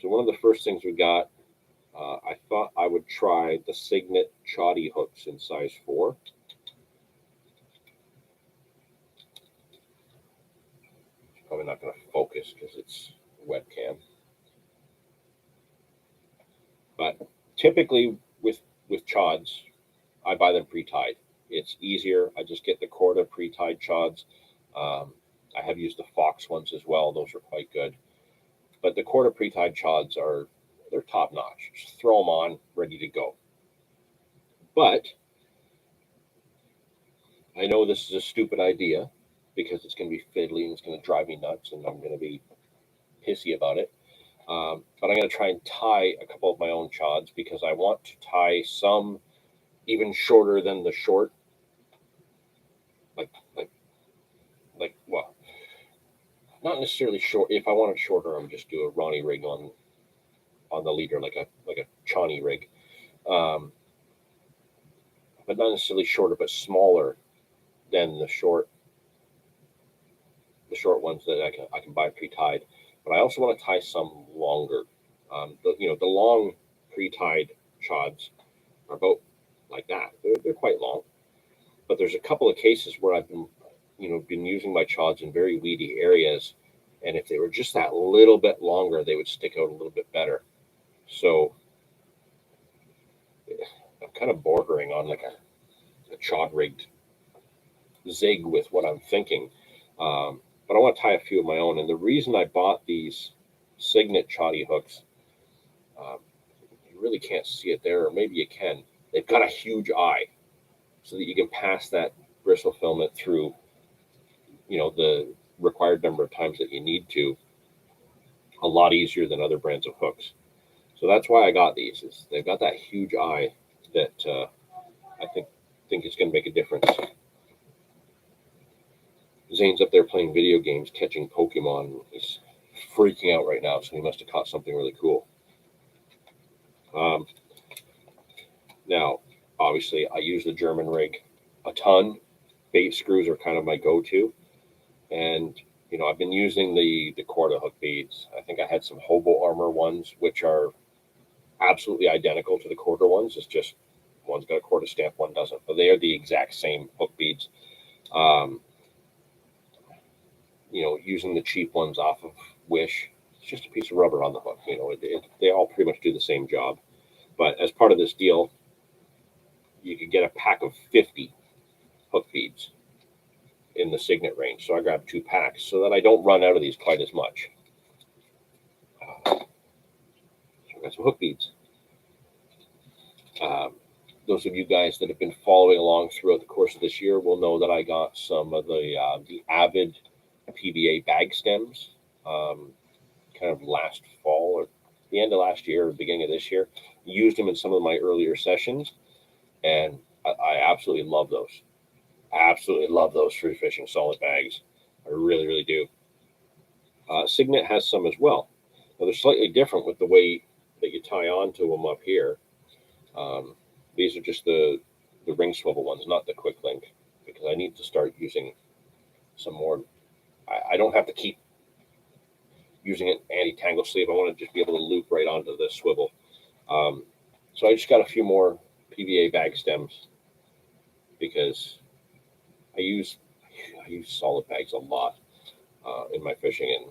one of the first things we got, I thought I would try the Signet Choddy hooks in size 4. It's probably not going to focus because it's webcam. But typically with chods, I buy them pre-tied. It's easier. I just get the Corda pre-tied chods. I have used the Fox ones as well. Those are quite good. But the Corda pre-tied chods they're top notch. Just throw them on, ready to go. But I know this is a stupid idea because it's going to be fiddly and it's going to drive me nuts and I'm going to be pissy about it. But I'm going to try and tie a couple of my own chods because I want to tie some even shorter than the short, like like well, not necessarily short. If I wanted shorter, I'm just do a Ronnie rig on the leader, like a Chani rig, um, but not necessarily shorter, but smaller than the short ones that I can buy pre tied. But I also want to tie some longer. The long pre tied chods are about like that. They're quite long, but there's a couple of cases where I've been using my chods in very weedy areas, and if they were just that little bit longer, they would stick out a little bit better. So I'm kind of bordering on like a chod rigged zig with what I'm thinking. But I want to tie a few of my own. And the reason I bought these Signet Chatty hooks, um, you really can't see it there, or maybe you can. They've got a huge eye so that you can pass that bristle filament through, the required number of times that you need to, a lot easier than other brands of hooks. So that's why I got these. Is they've got that huge eye that I think is going to make a difference. Zane's up there playing video games, catching Pokemon. He's freaking out right now, so he must have caught something really cool. Um, Now, obviously, I use the German rig a ton. Bait screws are kind of my go-to, and I've been using the Corda hook beads. I think I had some Hobo Armor ones, which are absolutely identical to the Corda ones. It's just one's got a Corda stamp, one doesn't, but they are the exact same hook beads. Um, Using the cheap ones off of Wish, it's just a piece of rubber on the hook. They all pretty much do the same job. But as part of this deal, you could get a pack of 50 hook beads in the Signet range. So I grabbed 2 packs so that I don't run out of these quite as much. So I got some hook beads. Those of you guys that have been following along throughout the course of this year will know that I got some of the Avid PVA bag stems, kind of last fall or the end of last year or beginning of this year. Used them in some of my earlier sessions, and I absolutely love those. Absolutely love those free fishing solid bags. I really, really do. Signet has some as well. Now they're slightly different with the way that you tie onto them up here. Um, these are just the ring swivel ones, not the quick link, because I need to start using some more. I don't have to keep using an anti-tangle sleeve. I want to just be able to loop right onto the swivel. Um, so I just got a few more PVA bag stems because I use solid bags a lot in my fishing, and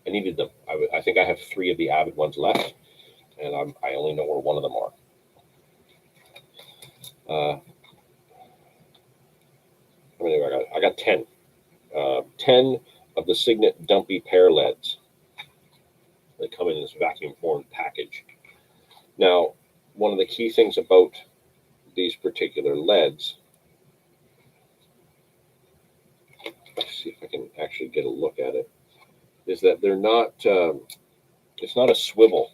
I needed them. I think I have 3 of the Avid ones left, and I only know where one of them are. How many I got? I got 10. 10 of the Signet Dumpy pear leads. They come in this vacuum formed package. Now, one of the key things about these particular leads, let's see if I can actually get a look at it, is that they're not. It's not a swivel.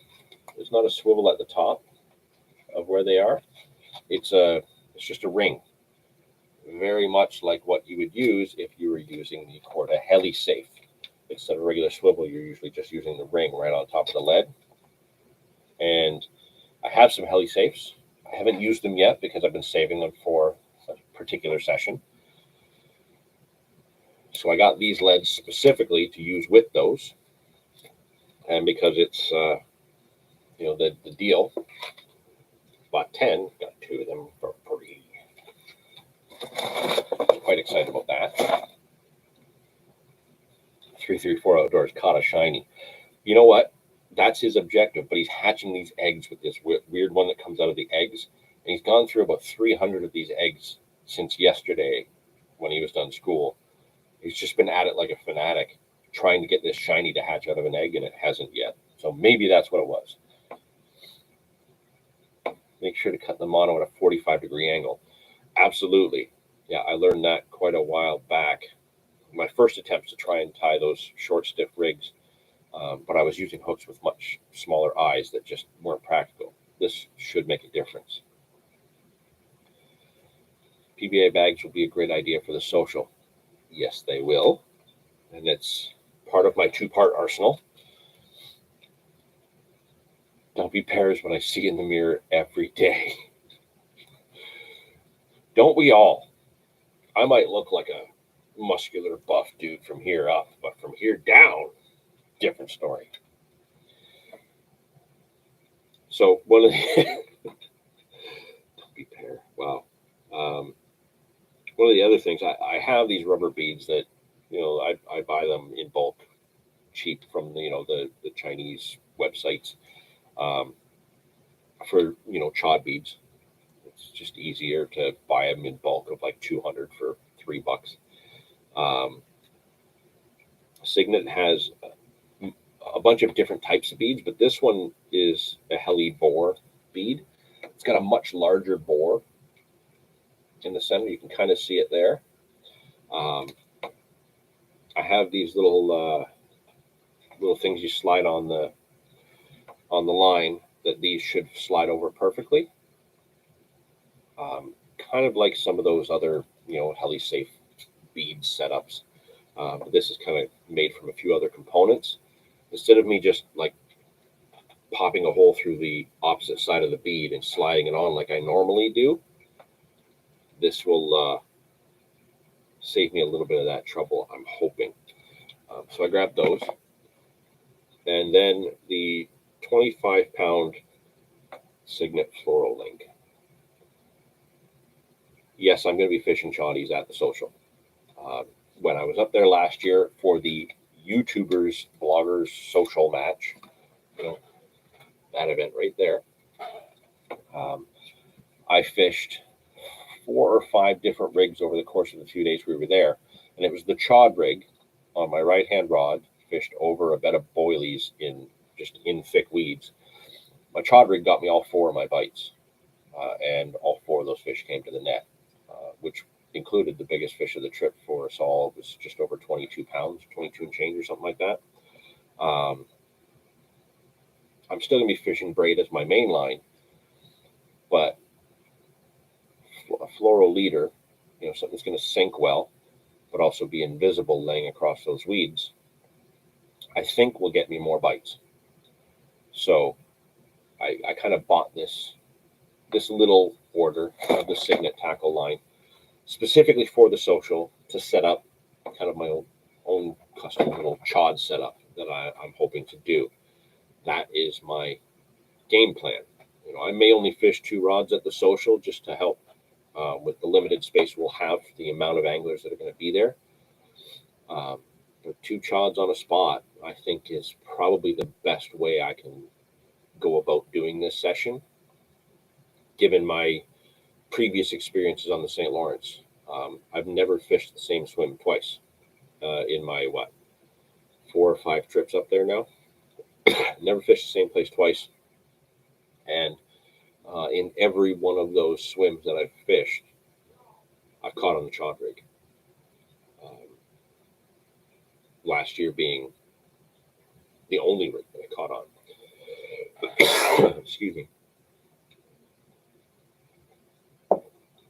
It's not a swivel at the top of where they are. It's just a ring, very much like what you would use if you were using the Corda HeliSafe. Instead of a regular swivel, you're usually just using the ring right on top of the lead. And I have some HeliSafes. I haven't used them yet because I've been saving them for a particular session. So I got these leads specifically to use with those. And because it's, the deal, bought 10, got 2 of them for free. Quite excited about that. 334 Outdoors caught a shiny. You know what? That's his objective, but he's hatching these eggs with this weird one that comes out of the eggs. And he's gone through about 300 of these eggs since yesterday when he was done school. He's just been at it like a fanatic, trying to get this shiny to hatch out of an egg, and it hasn't yet. So maybe that's what it was. Make sure to cut the mono at a 45-degree angle. Absolutely. Yeah, I learned that quite a while back. my first attempts to try and tie those short, stiff rigs, but I was using hooks with much smaller eyes that just weren't practical. This should make a difference. PBA bags will be a great idea for the social. Yes, they will. And it's part of my two-part arsenal. Don't be pears when I see in the mirror every day. Don't we all? I might look like a muscular, buff dude from here up, but from here down, different story. So one of the don't be pear. Wow. One of the other things, I have these rubber beads that, I buy them in bulk, cheap from the Chinese websites, for chod beads. It's just easier to buy them in bulk of like 200 for $3. Signet has a bunch of different types of beads, but this one is a hellebore bead. It's got a much larger bore in the center. You can kind of see it there. I have these little things you slide on the line that these should slide over perfectly. Kind of like some of those other HeliSafe bead setups. But this is kind of made from a few other components. Instead of me just like popping a hole through the opposite side of the bead and sliding it on like I normally do, this will save me a little bit of that trouble, I'm hoping. So I grabbed those. And then the 25-pound Signet Floral Link. Yes, I'm going to be fishing chodies at the social. When I was up there last year for the YouTubers, bloggers, social match, that event right there, I fished 4 or 5 different rigs over the course of the few days we were there. And it was the chod rig on my right-hand rod, fished over a bed of boilies in thick weeds. My chod rig got me all 4 of my bites, and all 4 of those fish came to the net, which included the biggest fish of the trip for us all. It was just over 22 pounds, 22 and change or something like that. I'm still going to be fishing braid as my main line, but a floral leader, something that's going to sink well, but also be invisible laying across those weeds, I think will get me more bites. So I kind of bought this little order of the Signet tackle line specifically for the social to set up kind of my own custom little chod setup that I'm hoping to do. That is my game plan. I may only fish 2 rods at the social just to help with the limited space we'll have, the amount of anglers that are going to be there. But 2 chods on a spot, I think, is probably the best way I can go about doing this session, given my previous experiences on the St. Lawrence. I've never fished the same swim twice in my 4 or 5 trips up there now. Never fished the same place twice, and in every one of those swims that I've fished, I've caught on the chod rig. Last year being the only rig that I caught on. Excuse me.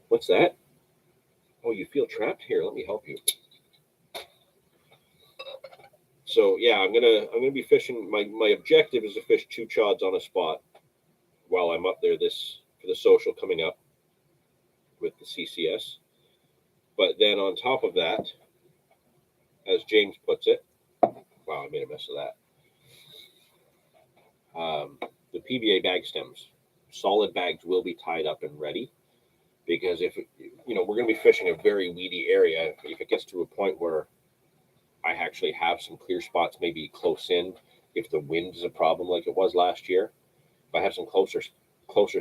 What's that? Oh, you feel trapped? Here, let me help you. So yeah, I'm gonna be fishing. My objective is to fish 2 chods on a spot while I'm up there for the social coming up with the CCS. But then on top of that, as James puts it, wow, I made a mess of that. The PBA bag stems, solid bags will be tied up and ready, because if we're going to be fishing a very weedy area, if it gets to a point where I actually have some clear spots, maybe close in, if the wind is a problem like it was last year, if I have some closer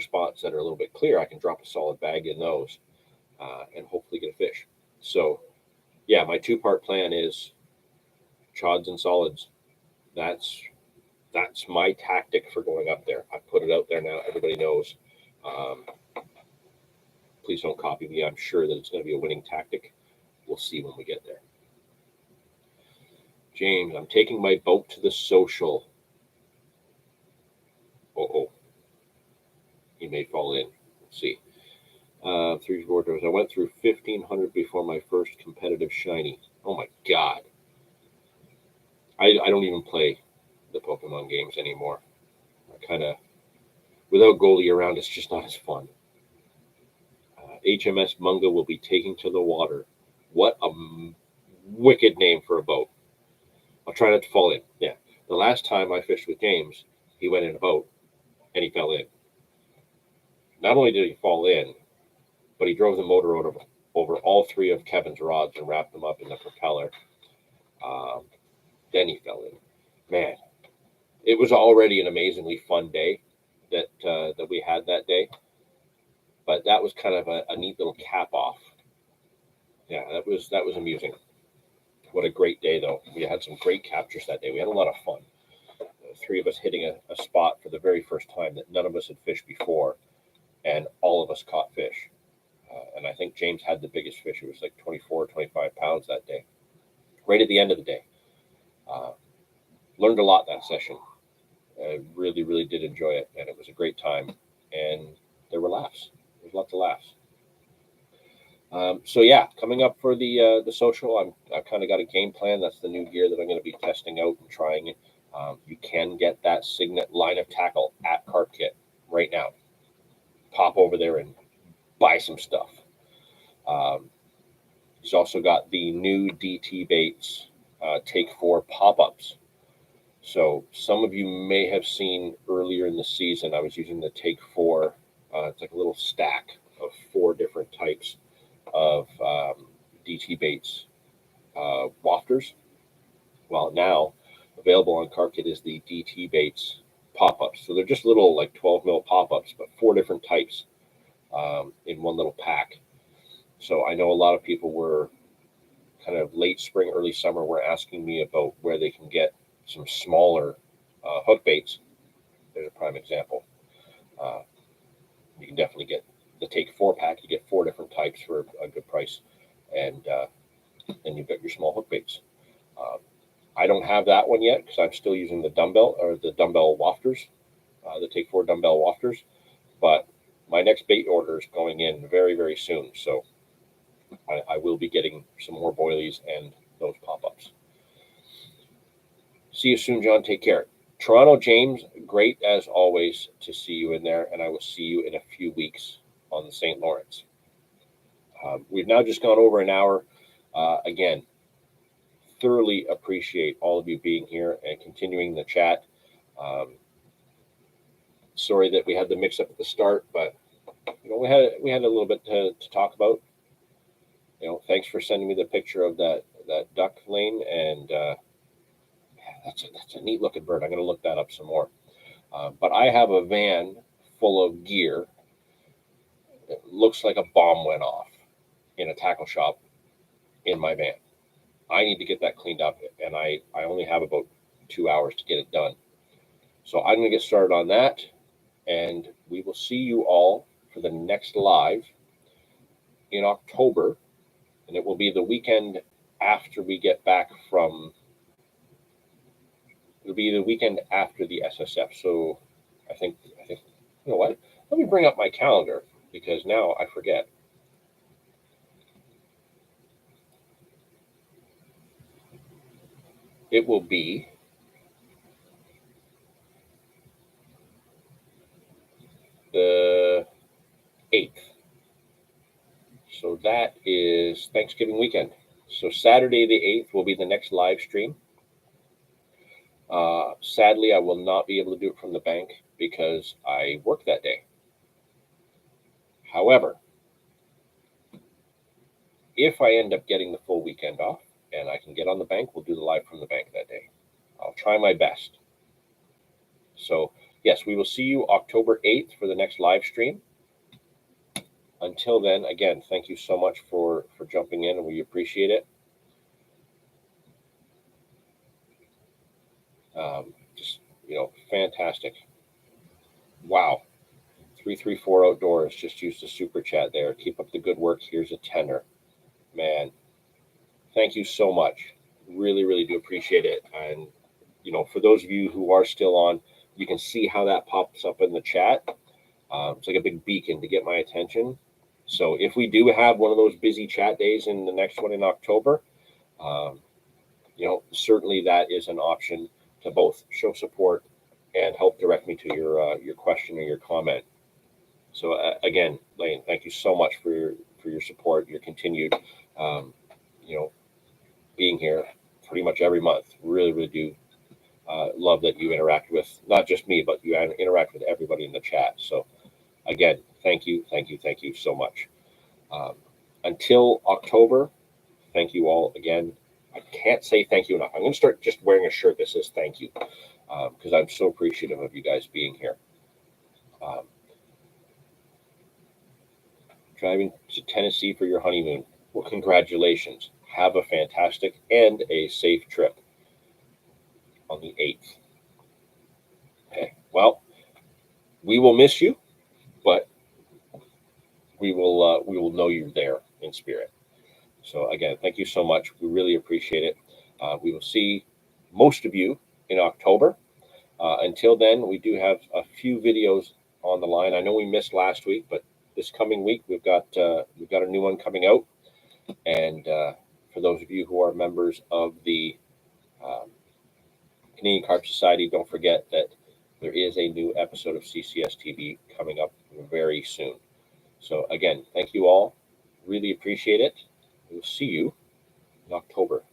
spots that are a little bit clear, I can drop a solid bag in those and hopefully get a fish. So yeah, my 2-part plan is chods and solids. That's my tactic for going up there. I put it out there now. Everybody knows. Please don't copy me. I'm sure that it's going to be a winning tactic. We'll see when we get there. James, I'm taking my boat to the social. Oh, he may fall in. Let's see. 3 4 doors. I went through 1,500 before my first competitive shiny. Oh my god. I don't even play the Pokemon games anymore. I kind of, without Goldie around, it's just not as fun. HMS Munga will be taking to the water. What a wicked name for a boat. I'll try not to fall in. Yeah. The last time I fished with James, he went in a boat and he fell in. Not only did he fall in, but he drove the motor over all 3 of Kevin's rods and wrapped them up in the propeller. Then he fell in. Man, it was already an amazingly fun day that we had that day, but that was kind of a neat little cap off. Yeah, that was amusing. What a great day, though. We had some great captures that day. We had a lot of fun. 3 of us hitting a spot for the very first time that none of us had fished before, and all of us caught fish. And I think James had the biggest fish. It was like 24, 25 pounds that day, right at the end of the day. Learned a lot that session. I really, really did enjoy it, and it was a great time. And there were laughs. There's lots of laughs. So yeah, coming up for the social, I've kind of got a game plan. That's the new gear that I'm going to be testing out and trying. You can get that Signet line of tackle at Carp Kit right now. Pop over there and buy some stuff. He's also got the new DT Baits Take 4 pop-ups. So some of you may have seen earlier in the season, I was using the Take 4. It's like a little stack of 4 different types of DT Baits wafters. Well, now available on Carp Kit is the DT Baits pop-ups. So they're just little like 12 mil pop-ups, but 4 different types in one little pack. So I know a lot of people were kind of late spring, early summer were asking me about where they can get some smaller hook baits. There's a prime example. You can definitely get the Take 4 pack. You get 4 different types for a good price, and then you've got your small hook baits. I don't have that one yet because I'm still using the dumbbell wafters, the Take 4 dumbbell wafters. But my next bait order is going in very, very soon. So I will be getting some more boilies and those pop-ups. See you soon, John. Take care. Toronto, James, great as always to see you in there, and I will see you in a few weeks on the St. Lawrence. We've now just gone over an hour. Again, thoroughly appreciate all of you being here and continuing the chat. Sorry that we had the mix-up at the start, but we had a little bit to talk about. Thanks for sending me the picture of that duck lane, and that's a neat looking bird. I'm going to look that up some more. But I have a van full of gear. It looks like a bomb went off in a tackle shop in my van. I need to get that cleaned up, and I only have about 2 hours to get it done. So I'm going to get started on that, and we will see you all for the next live in October, and it will be the weekend after we get back from. It'll be the weekend after the SSF. So I think you know what? Let me bring up my calendar because now I forget. It will be the 8th. So that is Thanksgiving weekend. So Saturday the 8th will be the next live stream. Sadly, I will not be able to do it from the bank because I work that day. However, if I end up getting the full weekend off and I can get on the bank, we'll do the live from the bank that day. I'll try my best. So, yes, we will see you October 8th for the next live stream. Until then, again, thank you so much for jumping in, and we appreciate it. Just, fantastic. Wow. 334 Outdoors just used a super chat there. Keep up the good work. Here's a tenner. Man, thank you so much. Really, really do appreciate it. And, for those of you who are still on, you can see how that pops up in the chat. It's like a big beacon to get my attention. So if we do have one of those busy chat days in the next one in October, um, certainly that is an option to both show support and help direct me to your question or your comment. So again, Lane, thank you so much for your support, your continued, um, you know, being here pretty much every month. Really, really do love that you interact with not just me, but you interact with everybody in the chat. So again, thank you, thank you, thank you so much. Until October, thank you all again. I can't say thank you enough. I'm going to start just wearing a shirt that says thank you because I'm so appreciative of you guys being here. Driving to Tennessee for your honeymoon. Well, congratulations. Have a fantastic and a safe trip on the 8th. Okay. Well, we will miss you, but we will know you're there in spirit. So again, thank you so much. We really appreciate it. We will see most of you in October. Until then, we do have a few videos on the line. I know we missed last week, but this coming week we've got a new one coming out. And for those of you who are members of the Canadian Carp Society, don't forget that there is a new episode of CCS TV coming up very soon. So again, thank you all. Really appreciate it. We'll see you in October.